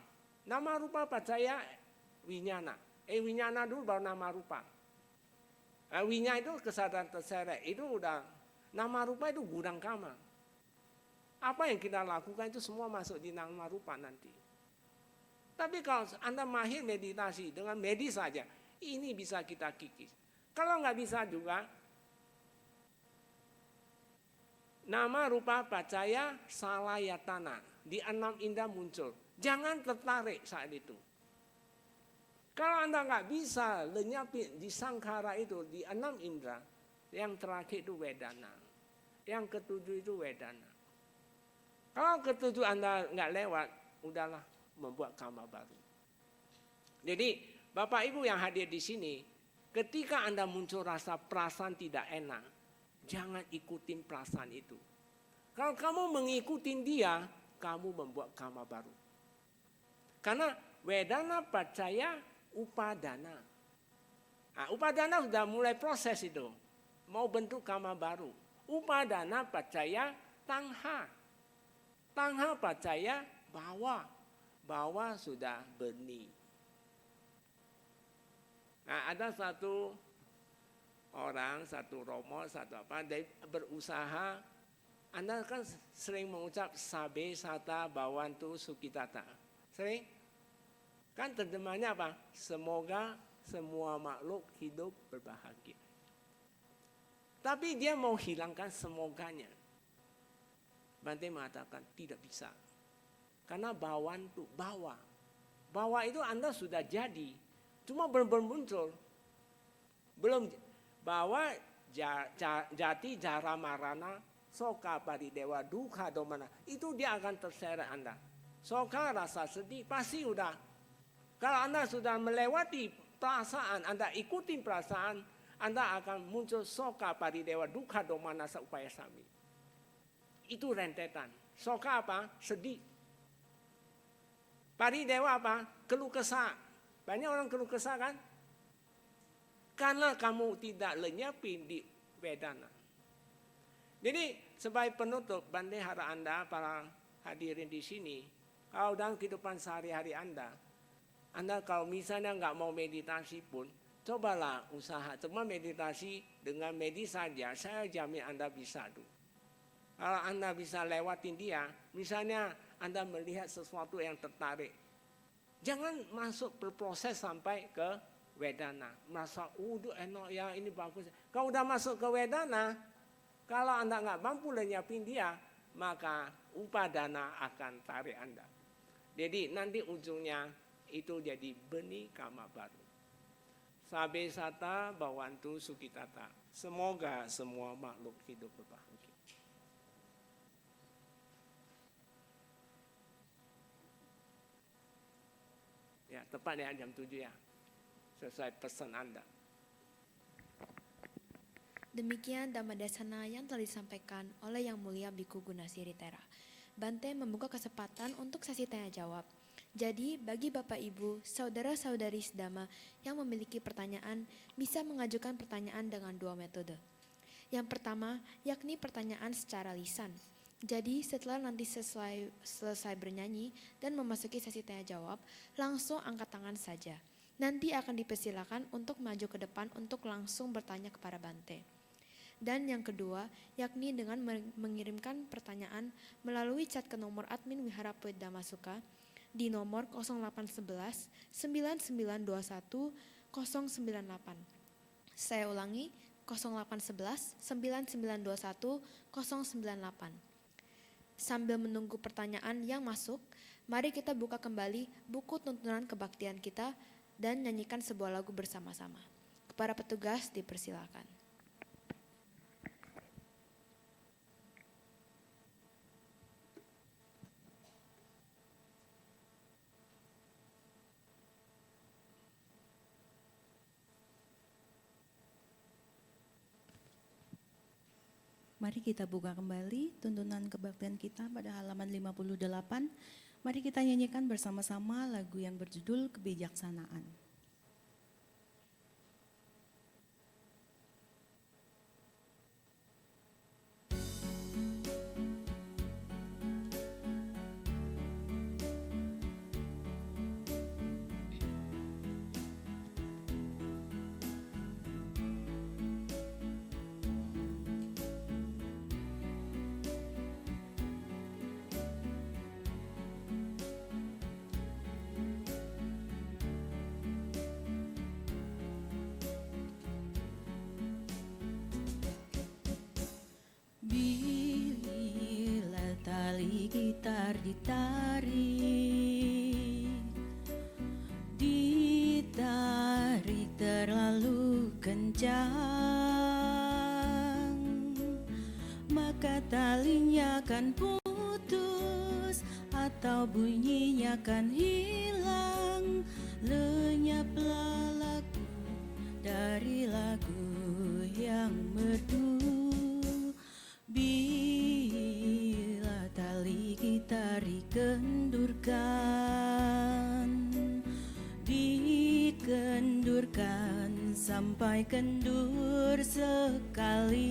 Nama rupa percaya winyana. Winyana dulu baru nama rupa. Winya itu kesadaran terseret. Itu udah nama rupa itu gudang kama. Apa yang kita lakukan itu semua masuk di nama rupa nanti. Tapi kalau Anda mahir meditasi dengan medis saja, ini bisa kita kikis. Kalau nggak bisa juga, nama rupa percaya salayatana di 6 indera muncul. Jangan tertarik saat itu. Kalau Anda nggak bisa lenyapin di sangkara itu di 6 indera, yang terakhir itu wedana, yang ketujuh itu wedana. Kalau ketujuh Anda nggak lewat, udahlah membuat karma baru. Jadi Bapak Ibu yang hadir di sini, ketika Anda muncul rasa perasaan tidak enak, jangan ikutin perasaan itu. Kalau kamu mengikuti dia, kamu membuat karma baru. Karena wedana percaya upadana. Nah, upadana sudah mulai proses itu. Mau bentuk karma baru. Upadana percaya tangha. Tangha percaya bawa. Bawa sudah benih. Nah, ada satu orang, satu romo, satu apa, dia berusaha. Anda kan sering mengucap sabe sata bawantu sukitata. Sering? Kan terjemahnya apa? Semoga semua makhluk hidup berbahagia. Tapi dia mau hilangkan semoganya. Bante mengatakan tidak bisa. Karena bawantu, bawa. Bawa itu Anda sudah jadi. Cuma belum muncul. Belum bahwa jati jara marana soka paridewa duka domana itu dia akan terseret Anda. Soka rasa sedih pasti udah. Kalau Anda sudah melewati perasaan, Anda ikutin perasaan, Anda akan muncul soka paridewa duka domana upaya sami. Itu rentetan. Soka apa? Sedih. Paridewa apa? Keluh kesah. Banyak orang keluh kesah kan? Karena kamu tidak lenyapin di wedana. Jadi sebagai penutup, Bante harap Anda para hadirin di sini, kalau dalam kehidupan sehari-hari Anda kalau misalnya nggak mau meditasi pun, cobalah usaha. Cuma meditasi dengan medis saja, saya jamin Anda bisa tuh. Kalau Anda bisa lewatin dia, misalnya Anda melihat sesuatu yang tertarik, jangan masuk berproses sampai ke wedana. Merasa, enak ya, ini bagus. Kalau udah masuk ke wedana, kalau Anda nggak mampu lenyapin dia, maka upadana akan tarik Anda. Jadi nanti ujungnya itu jadi benih karma baru. Sabe sata bawantu sukitata. Semoga semua makhluk hidup berbahagia. Ya, tepat ya jam 7 ya. Sesuai pesan Anda.
Demikian Dhammadesana yang telah disampaikan oleh Yang Mulia Biku Gunasiri Tera. Bante membuka kesempatan untuk sesi tanya jawab. Jadi bagi Bapak Ibu, saudara-saudari sedama yang memiliki pertanyaan bisa mengajukan pertanyaan dengan 2 metode. Yang pertama yakni pertanyaan secara lisan. Jadi setelah nanti selesai bernyanyi dan memasuki sesi tanya jawab, langsung angkat tangan saja. Nanti akan dipersilakan untuk maju ke depan untuk langsung bertanya kepada Bante. Dan yang kedua, yakni dengan mengirimkan pertanyaan melalui chat ke nomor admin Wihara Pluit Dhammasukha di nomor 0811 9921 098. Saya ulangi 0811 9921 098. Sambil menunggu pertanyaan yang masuk, mari kita buka kembali buku tuntunan kebaktian kita dan nyanyikan sebuah lagu bersama-sama. Kepada petugas dipersilakan.
Mari kita buka kembali tuntunan kebaktian kita pada halaman 58. Mari kita nyanyikan bersama-sama lagu yang berjudul Kebijaksanaan. Bila tali gitar ditarik terlalu kencang, maka talinya akan putus atau bunyinya akan hilang. Lenyaplah lagu dari lagu yang merdu. Bila tali gitar dikendurkan sampai kendur sekali,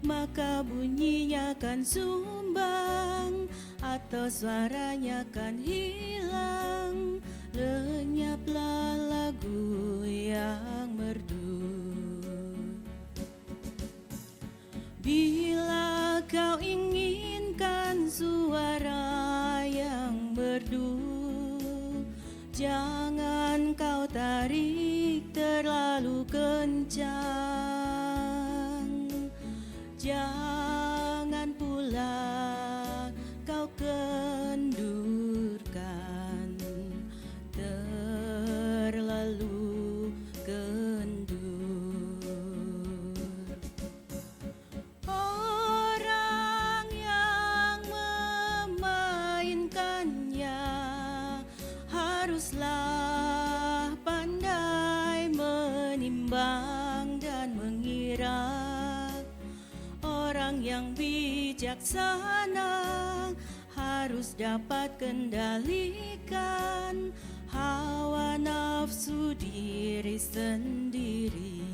maka bunyinya akan sumbang atau suaranya akan hilang. Lenyaplah lagu yang merdu. Bila kau inginkan suara yang merdu, jangan kau tarik terlalu kencang. Jangan pula kau kendurkan terlalu kendur. Orang yang memainkannya haruslah pandai menimbang dan mengira. Orang yang bijaksana harus dapat kendalikan hawa nafsu diri sendiri.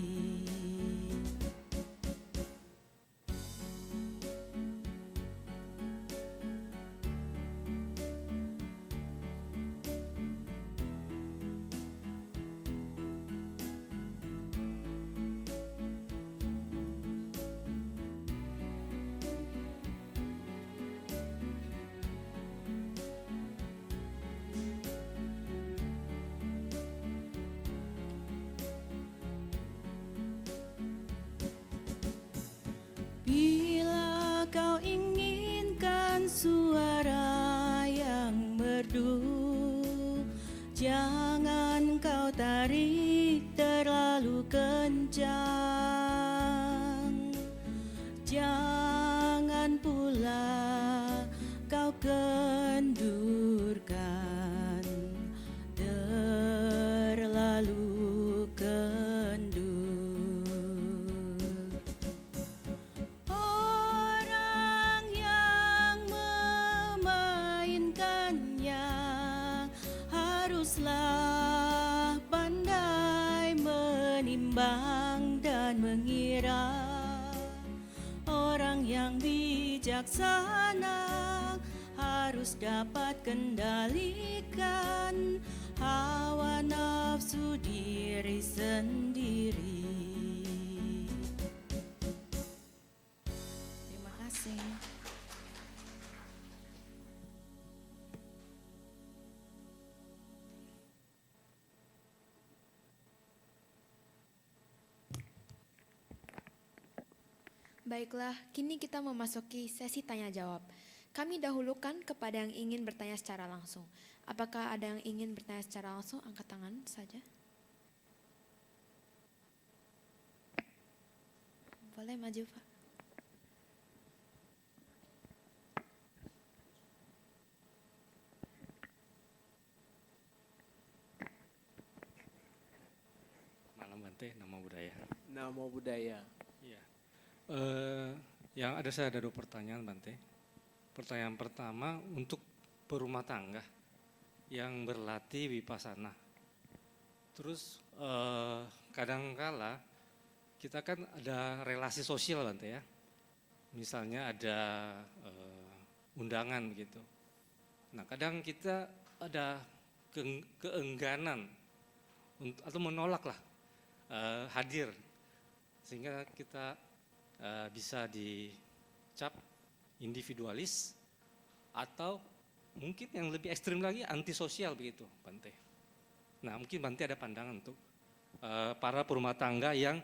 Bila kau inginkan suara yang merdu, jangan kau tarik terlalu kencang. Jangan pula kau kendurkan terlalu kendur. Orang yang memainkannya haruslah pandai menimbang dan mengira. Orang yang bijaksana harus dapat kendalikan hawa nafsu diri sendiri. Terima kasih.
Baiklah, kini kita memasuki sesi tanya jawab. Kami dahulukan kepada yang ingin bertanya secara langsung. Apakah ada yang ingin bertanya secara langsung? Angkat tangan saja. Boleh maju, Pak.
Malam Bante, nama budaya.
Nama budaya.
Iya. Saya ada 2 pertanyaan, Bante. Pertanyaan pertama untuk berumah tangga yang berlatih wipasana. Terus kadangkala kita kan ada relasi sosial, Bante ya. Misalnya ada undangan begitu. Nah, kadang kita ada keengganan atau menolak lah hadir, sehingga kita bisa dicap individualis atau mungkin yang lebih ekstrim lagi antisosial begitu, Bante. Nah, mungkin Bante ada pandangan untuk para perumah tangga yang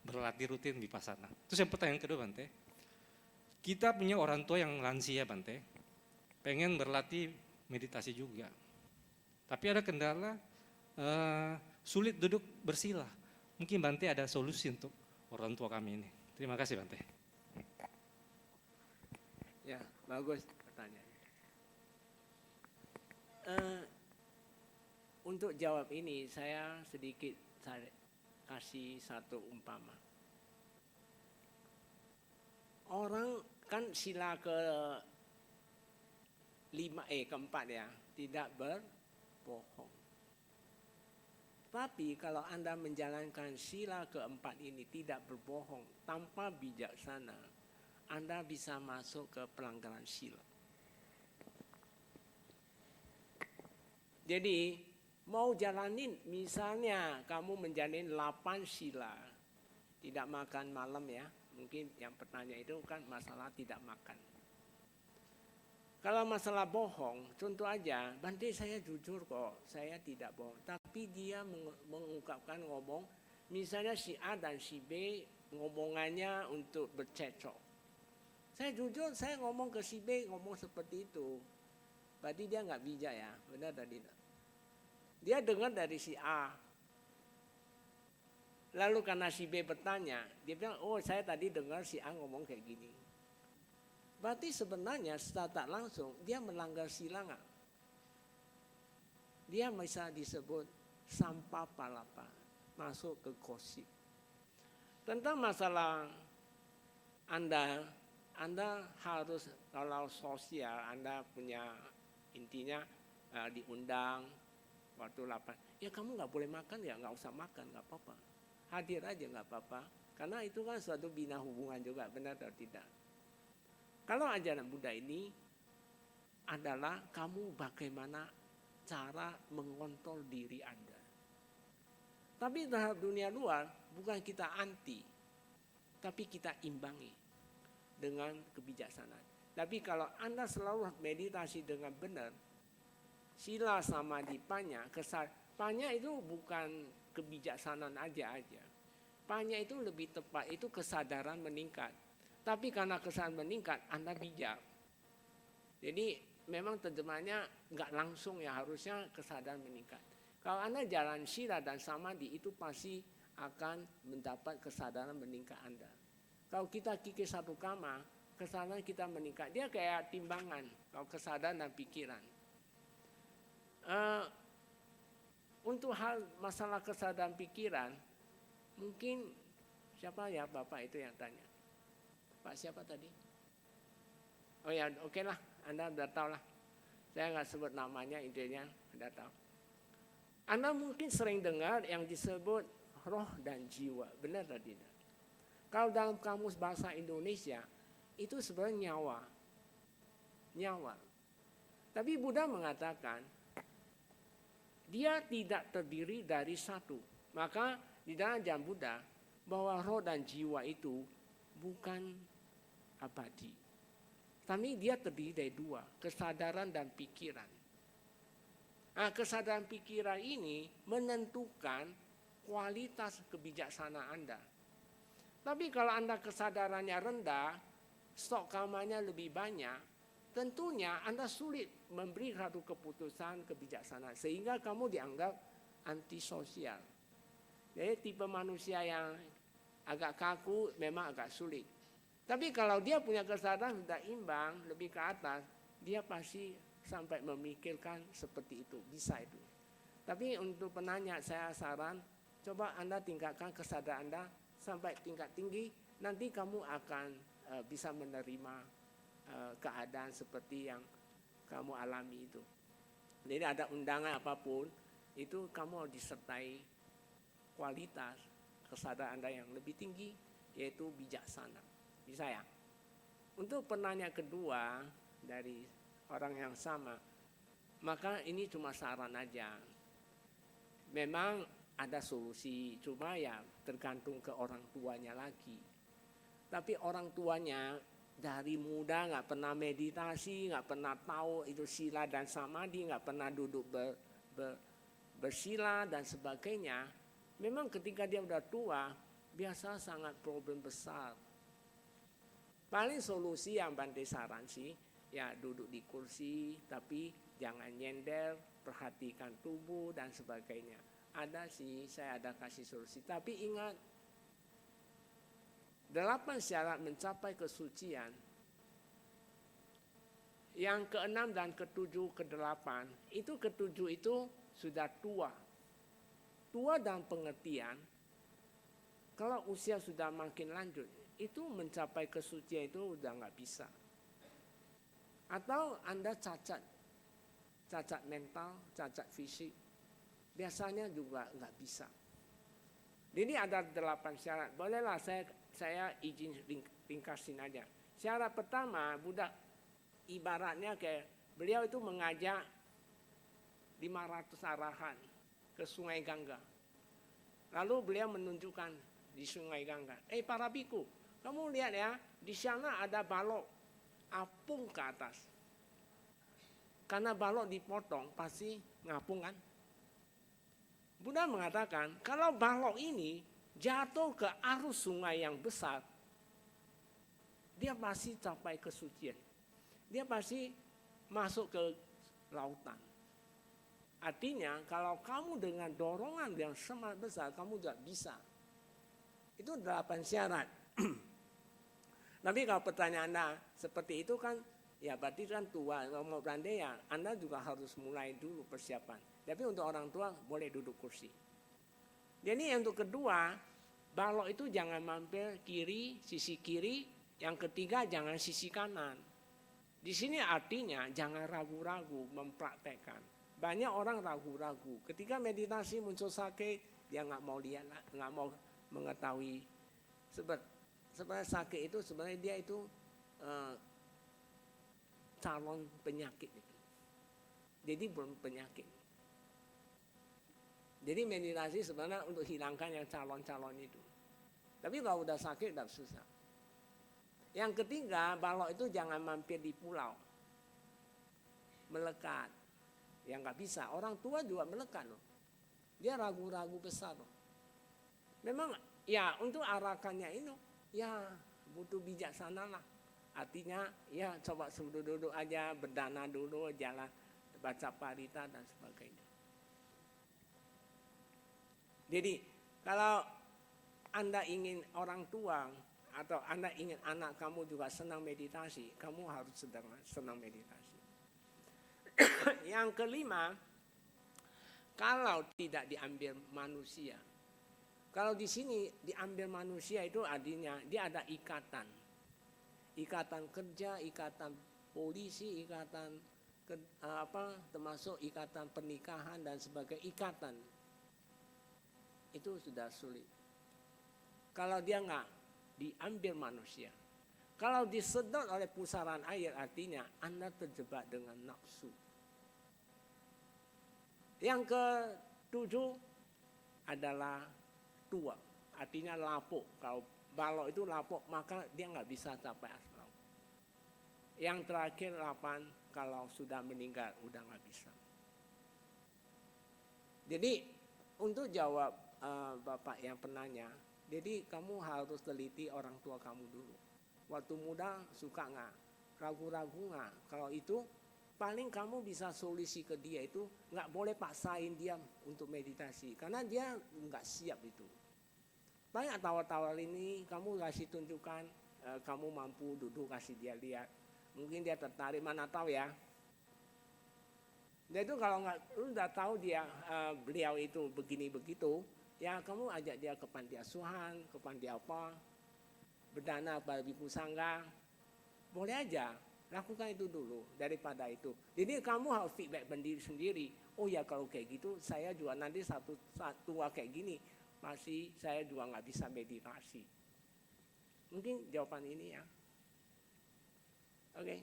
berlatih rutin wipasana. Terus yang pertanyaan kedua, Bante, kita punya orang tua yang lansia, Bante, pengen berlatih meditasi juga, tapi ada kendala sulit duduk bersila. Mungkin Bante ada solusi untuk orang tua kami ini. Terima kasih, Bante.
Ya, bagus pertanyaan. Untuk jawab ini saya sedikit kasih satu umpama. Orang kan sila keempat ya, tidak berbohong. Tapi kalau Anda menjalankan sila keempat ini tidak berbohong tanpa bijaksana, Anda bisa masuk ke pelanggaran sila. Jadi mau jalanin, misalnya kamu menjalin 8 sila, tidak makan malam ya, mungkin yang pertanyaan itu kan masalah tidak makan. Kalau masalah bohong, contoh aja, Bante saya jujur kok, saya tidak bohong. Tapi dia mengungkapkan ngomong, misalnya si A dan si B ngomongannya untuk bercecok. Saya jujur, saya ngomong ke si B, ngomong seperti itu. Berarti dia nggak bijak ya, benar atau tidak? Dia dengar dari si A. Lalu karena si B bertanya, dia bilang, oh saya tadi dengar si A ngomong kayak gini. Berarti sebenarnya secara tak langsung dia melanggar sila nggak? Dia bisa disebut sampah palapa, masuk ke gosip. Tentang masalah Anda harus kalau sosial, Anda punya intinya diundang waktu 8. Ya kamu nggak boleh makan ya nggak usah makan, nggak apa-apa. Hadir aja nggak apa-apa. Karena itu kan suatu bina hubungan juga, benar atau tidak? Kalau ajaran Buddha ini adalah kamu bagaimana cara mengontrol diri Anda. Tapi terhadap dunia luar bukan kita anti, tapi kita imbangi dengan kebijaksanaan. Tapi kalau Anda selalu meditasi dengan benar, sila samadhi panya, panya itu bukan kebijaksanaan aja. Panya itu lebih tepat, itu kesadaran meningkat. Tapi karena kesadaran meningkat, Anda bijak. Jadi memang terjemahnya nggak langsung ya, harusnya kesadaran meningkat. Kalau Anda jalan sila dan samadhi itu pasti akan mendapat kesadaran meningkat Anda. Kalau kita kikir satu kama, kesadaran kita meningkat. Dia kayak timbangan, kalau kesadaran dan pikiran. Untuk hal masalah kesadaran pikiran, mungkin siapa ya Bapak itu yang tanya? Pak siapa tadi? Oh ya, oke lah, Anda udah tahu lah. Saya nggak sebut namanya, intinya udah tahu. Anda mungkin sering dengar yang disebut roh dan jiwa, benar atau tidak? Kalau dalam kamus bahasa Indonesia, itu sebenarnya nyawa. Tapi Buddha mengatakan, dia tidak terdiri dari satu. Maka di dalam ajaran Buddha, bahwa roh dan jiwa itu bukan abadi. Tapi dia terdiri dari 2, kesadaran dan pikiran. Nah, kesadaran pikiran ini menentukan kualitas kebijaksanaan Anda. Tapi kalau Anda kesadarannya rendah, stok kamanya lebih banyak, tentunya Anda sulit memberi satu keputusan kebijaksanaan. Sehingga kamu dianggap antisosial. Jadi tipe manusia yang agak kaku memang agak sulit. Tapi kalau dia punya kesadaran sudah imbang, lebih ke atas, dia pasti sampai memikirkan seperti itu, bisa itu. Tapi untuk penanya saya saran, coba Anda tingkatkan kesadaran Anda sampai tingkat tinggi, nanti kamu akan bisa menerima keadaan seperti yang kamu alami itu. Jadi ada undangan apapun, itu kamu harus disertai kualitas kesadaran Anda yang lebih tinggi, yaitu bijaksana. Bisa ya? Untuk penanya kedua dari orang yang sama, maka ini cuma saran aja. Memang ada solusi, cuma ya tergantung ke orang tuanya lagi. Tapi orang tuanya dari muda nggak pernah meditasi, nggak pernah tahu itu sila dan samadhi, nggak pernah duduk bersila dan sebagainya. Memang ketika dia udah tua, biasa sangat problem besar. Paling solusi yang Bante saran sih, ya duduk di kursi, tapi jangan nyender, perhatikan tubuh dan sebagainya. Ada sih, saya ada kasih solusi. Tapi ingat, 8 syarat mencapai kesucian. Yang ke-6 dan ke-7, ke-8, itu ke-7 itu sudah tua. Tua dalam pengertian, kalau usia sudah makin lanjut, itu mencapai kesucian itu udah nggak bisa. Atau Anda cacat mental, cacat fisik, biasanya juga nggak bisa. Jadi ada 8 syarat. Bolehlah saya izin ringkasin aja. Syarat pertama, budak ibaratnya kayak beliau itu mengajak 500 arahan ke Sungai Gangga. Lalu beliau menunjukkan di Sungai Gangga, para biku, kamu lihat ya, di sana ada balok apung ke atas. Karena balok dipotong pasti ngapung kan? Buddha mengatakan, kalau balok ini jatuh ke arus sungai yang besar, dia pasti capai kesucian. Dia pasti masuk ke lautan. Artinya kalau kamu dengan dorongan yang sangat besar, kamu tidak bisa. Itu 8 syarat. Tapi kalau pertanyaan Anda seperti itu kan, ya berarti kan tua. Kalau mau berandai ya, Anda juga harus mulai dulu persiapan. Tapi untuk orang tua boleh duduk kursi. Jadi yang untuk kedua, balok itu jangan mampir kiri, sisi kiri. Yang ketiga jangan sisi kanan. Di sini artinya jangan ragu-ragu mempraktekkan. Banyak orang ragu-ragu. Ketika meditasi muncul sakit, dia nggak mau lihat, nggak mau mengetahui. Sebenarnya sakit itu sebenarnya dia itu calon penyakit itu. Jadi belum penyakit. Jadi meditasi sebenarnya untuk hilangkan yang calon-calon itu. Tapi kalau udah sakit udah susah. Yang ketiga, balok itu jangan mampir di pulau. Melekat. Ya nggak bisa. Orang tua juga melekat loh. Dia ragu-ragu besar loh. Memang ya untuk arahkannya ini ya butuh bijaksana lah. Artinya ya coba duduk aja, berdana dulu, jalan baca parita dan sebagainya. Jadi kalau Anda ingin orang tua atau Anda ingin anak kamu juga senang meditasi, kamu harus senang meditasi. Yang kelima, kalau tidak diambil manusia. Kalau di sini diambil manusia itu artinya dia ada ikatan. Ikatan kerja, ikatan polisi, ikatan termasuk ikatan pernikahan dan sebagainya, ikatan. Itu sudah sulit. Kalau dia nggak diambil manusia. Kalau disedot oleh pusaran air artinya Anda terjebak dengan nafsu. Yang ke-7 adalah tua, artinya lapuk. Kalau balok itu lapuk maka dia nggak bisa capai asal. Yang terakhir 8, kalau sudah meninggal udah nggak bisa. Jadi untuk jawab Bapak yang penanya, jadi kamu harus teliti orang tua kamu dulu. Waktu muda suka nggak, ragu-ragu nggak. Kalau itu paling kamu bisa solusi ke dia itu nggak boleh paksain dia untuk meditasi karena dia nggak siap itu. Banyak tawar-tawar ini kamu kasih tunjukkan kamu mampu duduk kasih dia lihat. Mungkin dia tertarik, mana tahu ya. Dia itu kalau nggak lu udah tahu dia beliau itu begini begitu, ya kamu ajak dia ke panti asuhan, ke panti apa. berdana pada Biku Sangga, boleh aja lakukan itu dulu daripada itu. Jadi kamu harus feedback sendiri. Oh ya kalau kayak gitu saya juga nanti satu tua kayak gini masih saya juga nggak bisa meditasi. Mungkin jawaban ini ya. Oke.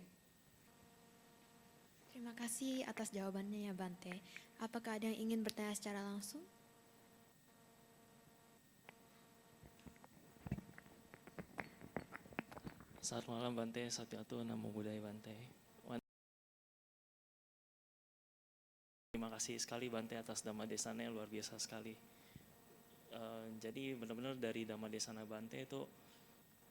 Terima kasih atas jawabannya ya Bante. Apakah ada yang ingin bertanya secara langsung?
Selamat malam Bante, Satyatu, Namo Buddhaya Bante. Terima kasih sekali Bante atas Dhamma Desana yang luar biasa sekali. Jadi benar-benar dari Dhamma Desana Bante itu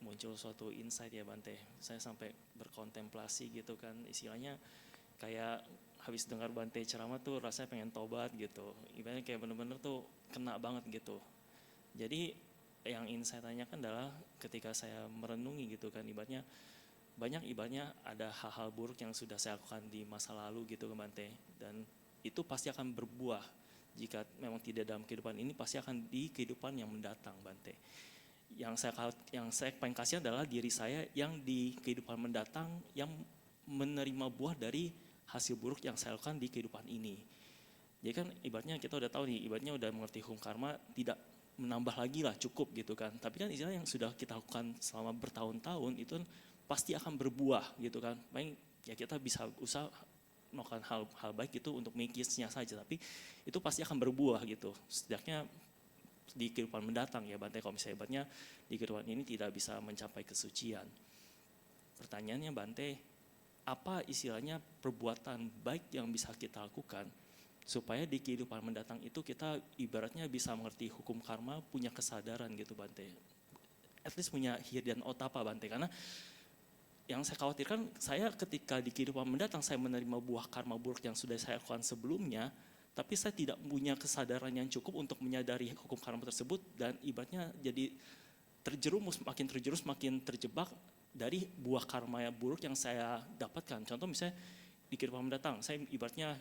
muncul suatu insight ya Bante. Saya sampai berkontemplasi gitu kan, istilahnya kayak habis dengar Bante ceramah tuh rasanya pengen tobat gitu. Ibaratnya kayak benar-benar tuh kena banget gitu. Jadi yang ingin saya tanyakan adalah ketika saya merenungi gitu kan, ibaratnya banyak ada hal-hal buruk yang sudah saya lakukan di masa lalu gitu kan Bante, dan itu pasti akan berbuah jika memang tidak dalam kehidupan ini, pasti akan di kehidupan yang mendatang Bante. Yang saya paling kasih adalah diri saya yang di kehidupan mendatang yang menerima buah dari hasil buruk yang saya lakukan di kehidupan ini. Jadi kan ibaratnya kita udah tahu nih, ibaratnya udah mengerti hukum karma, tidak menambah lagi lah, cukup gitu kan. Tapi kan istilah yang sudah kita lakukan selama bertahun-tahun itu pasti akan berbuah gitu kan. Paling ya kita bisa usaha melakukan hal baik itu untuk mengikisnya saja, tapi itu pasti akan berbuah gitu. Setidaknya di kehidupan mendatang ya Bante, kalau misalnya ibaratnya di kehidupan ini tidak bisa mencapai kesucian. Pertanyaannya Bante, apa istilahnya perbuatan baik yang bisa kita lakukan supaya di kehidupan mendatang itu kita ibaratnya bisa mengerti hukum karma, punya kesadaran gitu Bante. At least punya hir dan otapa Bante, karena yang saya khawatirkan saya ketika di kehidupan mendatang saya menerima buah karma buruk yang sudah saya lakukan sebelumnya, tapi saya tidak punya kesadaran yang cukup untuk menyadari hukum karma tersebut, dan ibaratnya jadi terjerumus, makin terjebak dari buah karma yang buruk yang saya dapatkan. Contoh misalnya di kehidupan mendatang, saya ibaratnya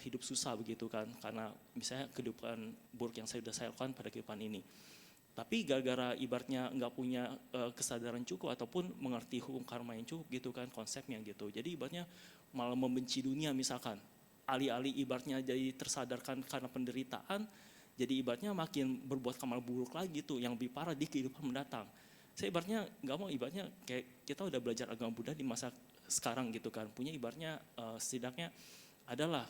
hidup susah begitu kan, karena misalnya kehidupan buruk yang sudah saya lakukan pada kehidupan ini. Tapi gara-gara ibaratnya nggak punya kesadaran cukup ataupun mengerti hukum karma yang cukup gitu kan, konsepnya gitu. Jadi ibaratnya malah membenci dunia misalkan. Alih-alih ibaratnya jadi tersadarkan karena penderitaan, jadi ibaratnya makin berbuat amal buruk lagi tuh yang lebih parah di kehidupan mendatang. Saya ibaratnya nggak mau, ibaratnya kayak kita udah belajar agama Buddha di masa sekarang gitu kan, punya ibaratnya setidaknya adalah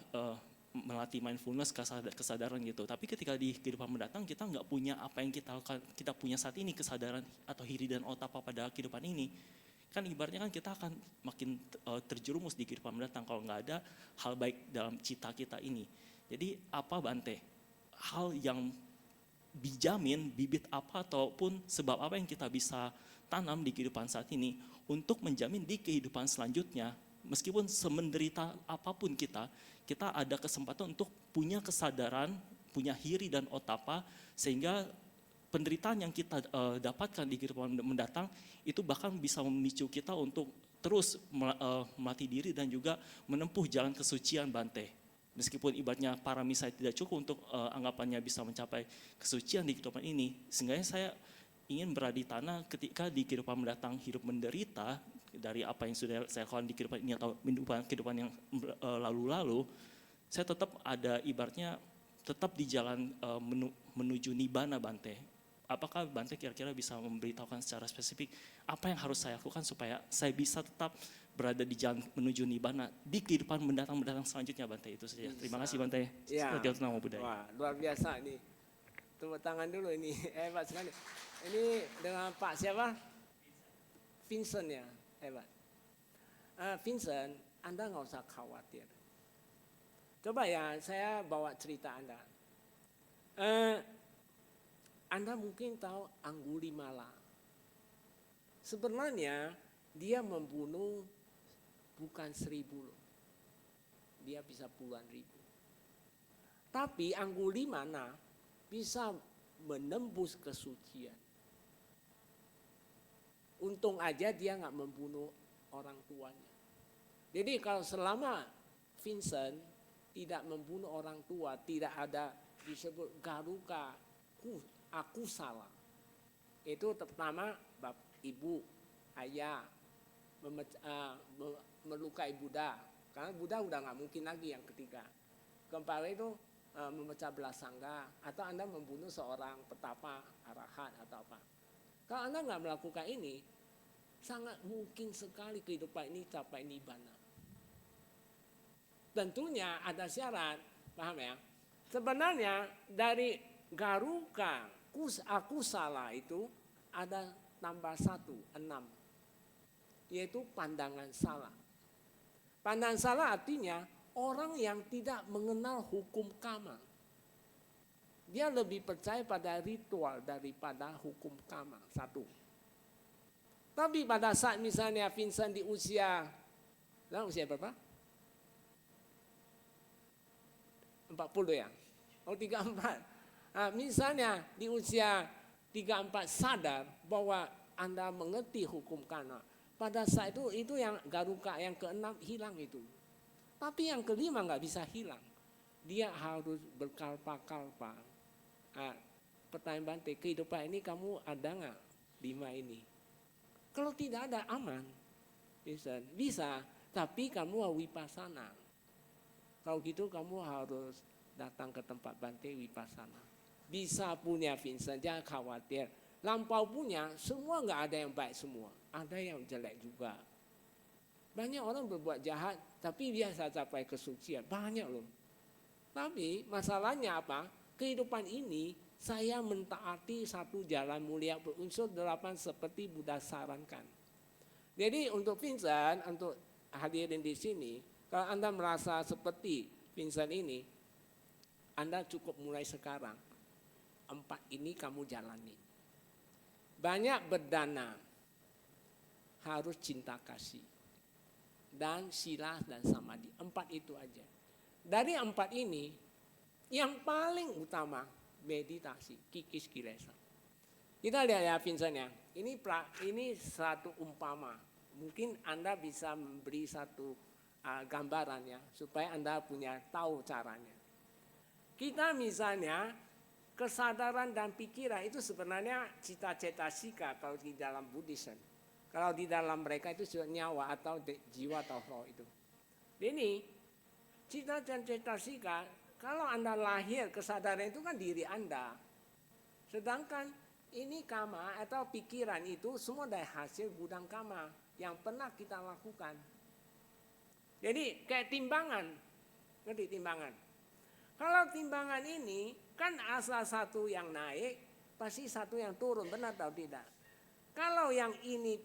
melatih mindfulness, kesadaran gitu. Tapi ketika di kehidupan mendatang kita nggak punya apa yang kita lakukan, kita punya saat ini kesadaran atau hiri dan otapa pada kehidupan ini, kan ibaratnya kan kita akan makin terjerumus di kehidupan mendatang kalau nggak ada hal baik dalam cita kita ini. Jadi apa Bante, hal yang dijamin, bibit apa ataupun sebab apa yang kita bisa tanam di kehidupan saat ini untuk menjamin di kehidupan selanjutnya, meskipun semenderita apapun kita ada kesempatan untuk punya kesadaran, punya hiri dan otapa, sehingga penderitaan yang kita dapatkan di kehidupan mendatang itu bahkan bisa memicu kita untuk terus melatih diri dan juga menempuh jalan kesucian Bante. Meskipun ibaratnya paramisai tidak cukup untuk anggapannya bisa mencapai kesucian di kehidupan ini, sehingga saya ingin berada di tanah ketika di kehidupan mendatang hidup menderita dari apa yang sudah saya lakukan di kehidupan ini atau kehidupan yang lalu-lalu, saya tetap ada ibaratnya tetap di jalan menuju Nibbana Bante. Apakah Bante kira-kira bisa memberitahukan secara spesifik apa yang harus saya lakukan supaya saya bisa tetap berada di jalan menuju Nibbana di kehidupan mendatang selanjutnya Bante? Itu saja. Terima kasih Bante.
Ya.
Namo Buddhaya.
Wah, luar biasa nih. Tepuk tangan dulu ini, hebat sekali. Ini dengan Pak siapa? Vincent ya, hebat. Vincent, Anda nggak usah khawatir. Coba ya, saya bawa cerita Anda. Anda mungkin tahu Anggulimala. Sebenarnya dia membunuh bukan 1000 loh. Dia bisa puluhan ribu. Tapi Anggulimala bisa menembus kesucian. Untung aja dia nggak membunuh orang tuanya. Jadi kalau selama Vincent tidak membunuh orang tua, tidak ada disebut garuka, aku salah. Itu pertama ibu, ayah, melukai Buddha. Karena Buddha udah nggak mungkin lagi yang ketiga. Keempat itu memecah belah sangga, atau Anda membunuh seorang petapa, arahat atau apa. Kalau Anda nggak melakukan ini, sangat mungkin sekali kehidupan ini capai nibbana. Tentunya ada syarat, paham ya? Sebenarnya dari garuka akusala itu ada tambah 1, 6. Yaitu pandangan salah. Pandangan salah artinya orang yang tidak mengenal hukum kama. Dia lebih percaya pada ritual daripada hukum kama. 1. Tapi pada saat misalnya Vincent di usia berapa? 40 ya? Oh 34. Nah, misalnya di usia 34 sadar bahwa Anda mengerti hukum kama. Pada saat itu yang garuka yang ke-6 hilang itu. Tapi yang ke-5 nggak bisa hilang. Dia harus berkalpa-kalpa. Nah, pertanyaan Bante, kehidupan ini kamu ada nggak 5 ini? Kalau tidak ada aman. Bisa, tapi kamu harus vipassana. Kalau gitu kamu harus datang ke tempat Bante vipassana. Bisa punya Vincent, jangan khawatir. Lampau punya, semua nggak ada yang baik semua. Ada yang jelek juga. Banyak orang berbuat jahat, tapi biasa capai kesucian. Banyak loh. Tapi masalahnya apa? Kehidupan ini saya mentaati satu jalan mulia berunsur 8 seperti Buddha sarankan. Jadi untuk Vincent, untuk hadirin di sini, kalau Anda merasa seperti Vincent ini, Anda cukup mulai sekarang. 4 ini kamu jalani. Banyak berdana, harus cinta kasih, dan sila dan samadhi. 4 itu aja. Dari 4 ini, yang paling utama meditasi, kikis kilesa. Kita lihat ya Vincent ya, ini satu umpama. Mungkin Anda bisa memberi satu gambaran ya, supaya Anda punya tahu caranya. Kita misalnya kesadaran dan pikiran itu sebenarnya cita-cita sika kalau di dalam Buddhism. Kalau di dalam mereka itu nyawa atau jiwa atau roh itu. Ini cita-cita sika, kalau Anda lahir kesadaran itu kan diri Anda. Sedangkan ini kama atau pikiran itu semua dari hasil gudang kama yang pernah kita lakukan. Jadi kayak timbangan, ngerti timbangan? Kalau timbangan ini kan asal satu yang naik, pasti satu yang turun, benar atau tidak? Kalau yang ini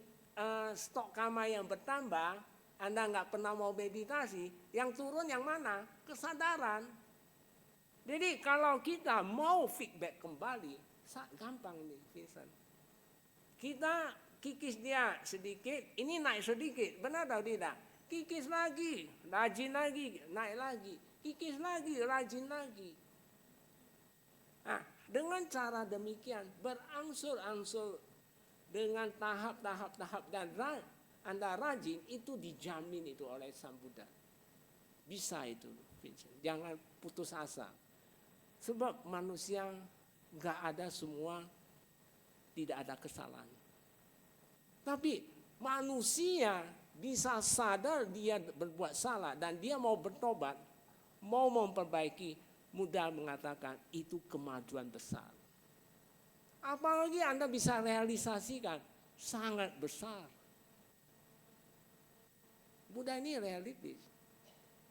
stok kama yang bertambah, Anda nggak pernah mau meditasi, yang turun yang mana? Kesadaran. Jadi kalau kita mau feedback kembali, gampang nih Vincent. Kita kikis dia sedikit, ini naik sedikit, benar atau tidak? Kikis lagi, rajin lagi, naik lagi. Kikis lagi, rajin lagi. Nah, dengan cara demikian berangsur-angsur dengan tahap-tahap dan Anda rajin itu dijamin itu oleh Sang Buddha. Bisa itu, Vincent. Jangan putus asa. Sebab manusia nggak ada semua tidak ada kesalahan. Tapi manusia bisa sadar dia berbuat salah dan dia mau bertobat, mau memperbaiki, Buddha mengatakan itu kemajuan besar. Apalagi Anda bisa realisasikan, sangat besar. Buddha ini realistis.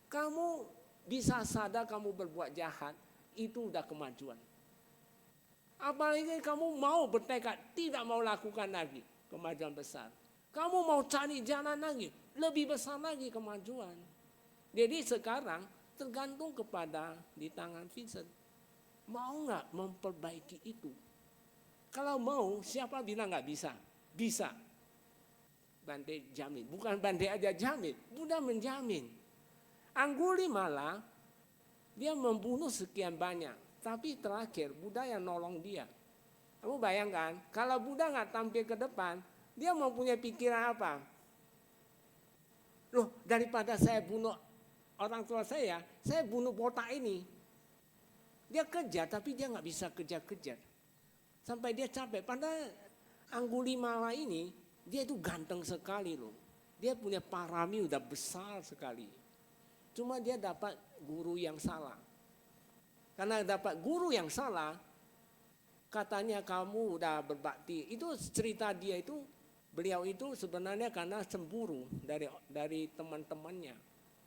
Kamu bisa sadar kamu berbuat jahat, itu udah kemajuan. Apalagi kamu mau bertekad tidak mau lakukan lagi, kemajuan besar. Kamu mau cari jalan lagi, lebih besar lagi kemajuan. Jadi sekarang tergantung kepada di tangan Vincent. Mau nggak memperbaiki itu? Kalau mau, siapa bilang nggak bisa? Bisa. Bante jamin, bukan Bante aja jamin, Buddha menjamin. Angulimala dia membunuh sekian banyak, tapi terakhir Buddha yang nolong dia. Kamu bayangkan, kalau Buddha nggak tampil ke depan, dia mau punya pikiran apa? Loh, daripada saya bunuh orang tua saya bunuh botak ini. Dia kejar, tapi dia nggak bisa kejar-kejar. Sampai dia capek. Padahal Anggulimala ini, dia itu ganteng sekali loh. Dia punya parami udah besar sekali. Cuma dia dapat guru yang salah. Karena dapat guru yang salah, katanya kamu udah berbakti. Itu cerita dia itu, beliau itu sebenarnya karena cemburu dari teman-temannya.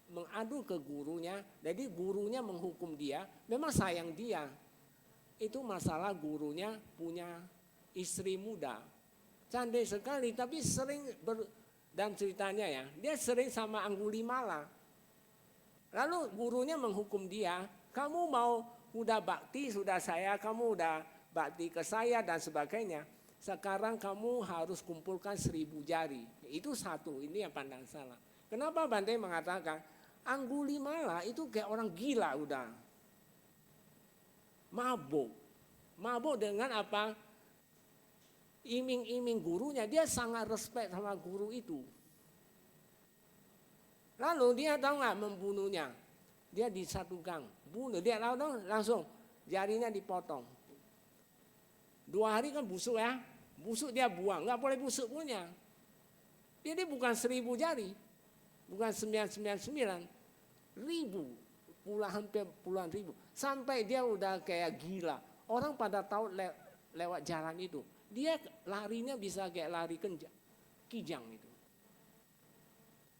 Mengadu ke gurunya, jadi gurunya menghukum dia, memang sayang dia. Itu masalah gurunya punya istri muda. Cantik sekali, tapi sering dan ceritanya ya, dia sering sama Anggulimala. Lalu gurunya menghukum dia, kamu mau udah bakti sudah saya, kamu udah bakti ke saya dan sebagainya. Sekarang kamu harus kumpulkan 1000 jari. Itu satu, ini yang pandang salah. Kenapa Bante mengatakan Anggulimala itu kayak orang gila udah. Mabuk. Mabuk dengan apa? Iming-iming gurunya, dia sangat respect sama guru itu. Lalu dia tahu nggak membunuhnya? Dia di satu gang, bunuh dia langsung jarinya dipotong. 2 hari kan busuk ya, busuk dia buang, nggak boleh busuk punya. Jadi bukan 1000 jari, bukan 999, 1000, hampir puluhan ribu. Sampai dia udah kayak gila. Orang pada tahu lewat jalan itu. Dia larinya bisa kayak lari kijang itu.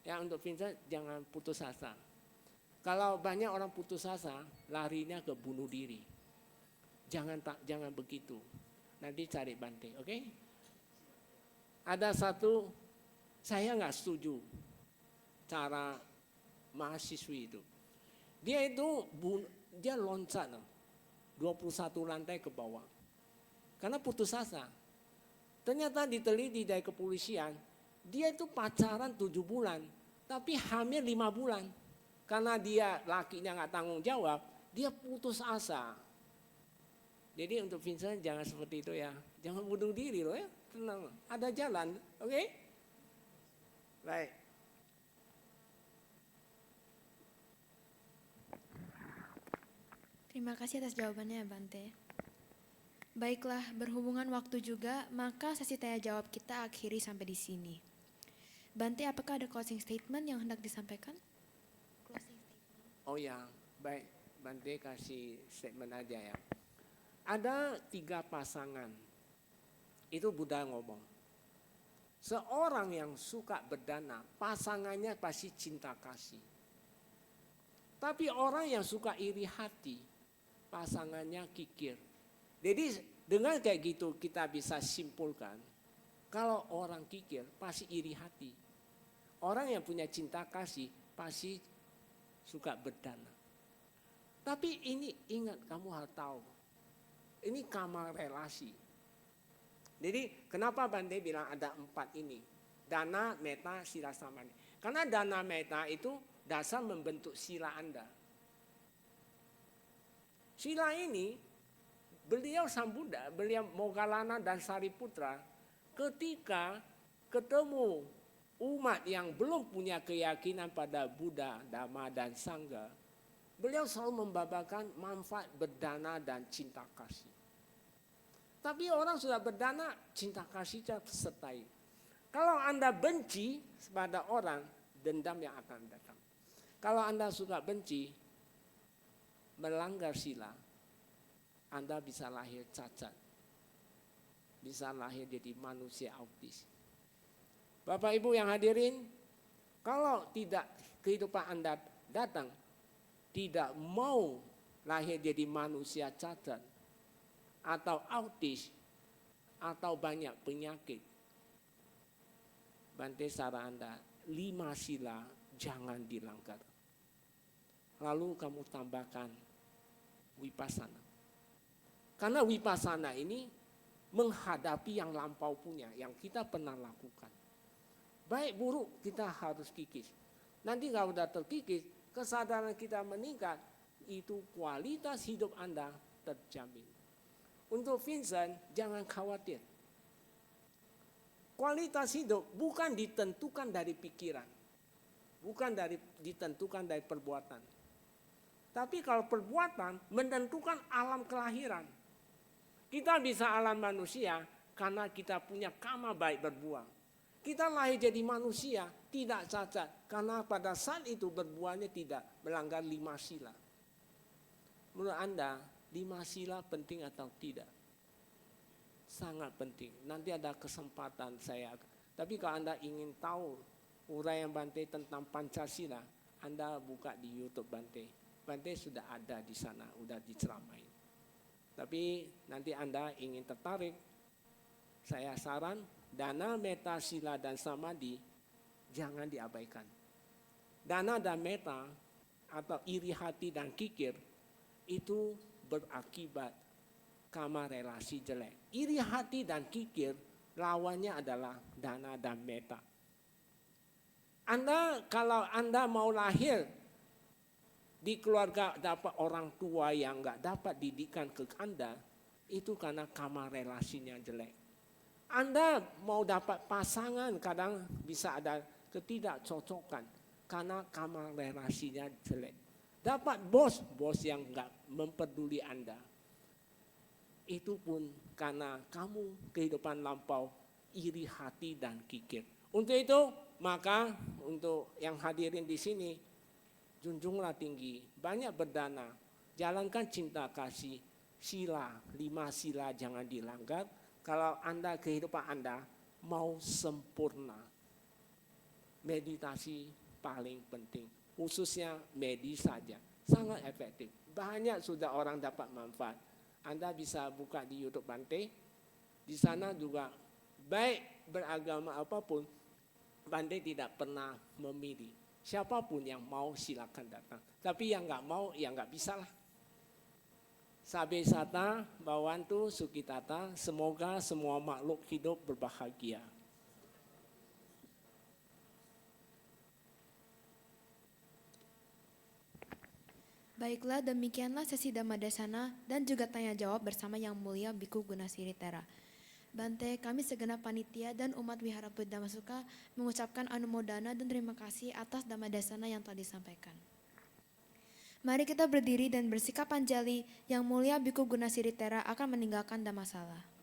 Ya untuk Vincent jangan putus asa. Kalau banyak orang putus asa, larinya ke bunuh diri. Jangan begitu. Nanti cari Bante, oke? Ada satu, saya nggak setuju cara mahasiswi itu. Dia loncat 21 lantai ke bawah. Karena putus asa. Ternyata diteliti dari kepolisian, dia itu pacaran 7 bulan, tapi hamil 5 bulan. Karena dia lakinya nggak tanggung jawab, dia putus asa. Jadi untuk Vincent jangan seperti itu ya, jangan bunuh diri loh ya, tenang, ada jalan, oke? Baik.
Terima kasih atas jawabannya Bante. Baiklah, berhubungan waktu juga, maka sesi tanya jawab kita akhiri sampai di sini. Bante, apakah ada closing statement yang hendak disampaikan?
Oh ya, baik, Bante kasih statement aja ya. Ada 3 pasangan, itu Buddha ngomong. Seorang yang suka berdana, pasangannya pasti cinta kasih. Tapi orang yang suka iri hati, pasangannya kikir. Jadi dengan kayak gitu kita bisa simpulkan, kalau orang kikir pasti iri hati. Orang yang punya cinta kasih pasti suka berdana. Tapi ini ingat, kamu harus tahu, ini kamar relasi. Jadi kenapa Bante bilang ada 4 ini? Dana, meta, sila, samani. Karena dana meta itu dasar membentuk sila Anda. Sila ini, beliau Sang Buddha, beliau Moggallana dan Sariputra, ketika ketemu umat yang belum punya keyakinan pada Buddha, Dhamma, dan Sangha, beliau selalu membabakan manfaat berdana dan cinta kasih. Tapi orang sudah berdana, cinta kasihnya sertai. Kalau Anda benci pada orang, dendam yang akan datang. Kalau Anda suka benci, melanggar sila, Anda bisa lahir cacat. Bisa lahir jadi manusia autis. Bapak Ibu yang hadirin, kalau tidak kehidupan Anda datang, tidak mau lahir jadi manusia cacat, atau autis, atau banyak penyakit, Bante saran Anda, 5 sila jangan dilanggar. Lalu kamu tambahkan Vipassana. Karena Vipassana ini menghadapi yang lampau punya, yang kita pernah lakukan. Baik buruk kita harus kikis. Nanti kalau sudah terkikis, kesadaran kita meningkat, itu kualitas hidup Anda terjamin. Untuk Vincent, jangan khawatir. Kualitas hidup bukan ditentukan dari pikiran. Bukan ditentukan dari perbuatan. Tapi kalau perbuatan menentukan alam kelahiran. Kita bisa alam manusia, karena kita punya karma baik berbuah. Kita lahir jadi manusia tidak cacat karena pada saat itu berbuahnya tidak melanggar 5 sila. Menurut Anda 5 sila penting atau tidak? Sangat penting. Nanti ada kesempatan saya. Tapi kalau Anda ingin tahu uraian Bante tentang Pancasila, Anda buka di YouTube Bante. Bante sudah ada di sana, sudah diceramai. Tapi nanti Anda ingin tertarik, saya saran dana, meta, sila, dan samadhi jangan diabaikan. Dana dan meta atau iri hati dan kikir itu berakibat karma relasi jelek. Iri hati dan kikir lawannya adalah dana dan meta. Kalau Anda mau lahir di keluarga dapat orang tua yang nggak dapat didikan ke Anda, itu karena karma relasinya jelek. Anda mau dapat pasangan kadang bisa ada ketidakcocokan karena karma relasinya jelek. Dapat bos yang nggak memperduli Anda, itu pun karena kamu kehidupan lampau iri hati dan kikir. Untuk itu maka untuk yang hadirin di sini, junjunglah tinggi, banyak berdana, jalankan cinta kasih, sila, 5 sila jangan dilanggar. Kalau Anda kehidupan Anda mau sempurna, meditasi paling penting, khususnya medis saja, sangat efektif. Banyak sudah orang dapat manfaat. Anda bisa buka di YouTube Bante, di sana juga baik beragama apapun, Bante tidak pernah memilih. Siapapun yang mau silakan datang, tapi yang nggak mau ya nggak bisa lah. Sabe sata, bawantu, sukitata, semoga semua makhluk hidup berbahagia.
Baiklah, demikianlah sesi Dhammadesana dan juga tanya jawab bersama Yang Mulia Biku Gunasiri Tera. Bante, kami segenap panitia dan umat Wihara Buddha Masuka mengucapkan anumodana dan terima kasih atas Dhammadesana yang telah disampaikan. Mari kita berdiri dan bersikap anjali. Yang Mulia Biku Gunasiri Tera akan meninggalkan Dhammasala.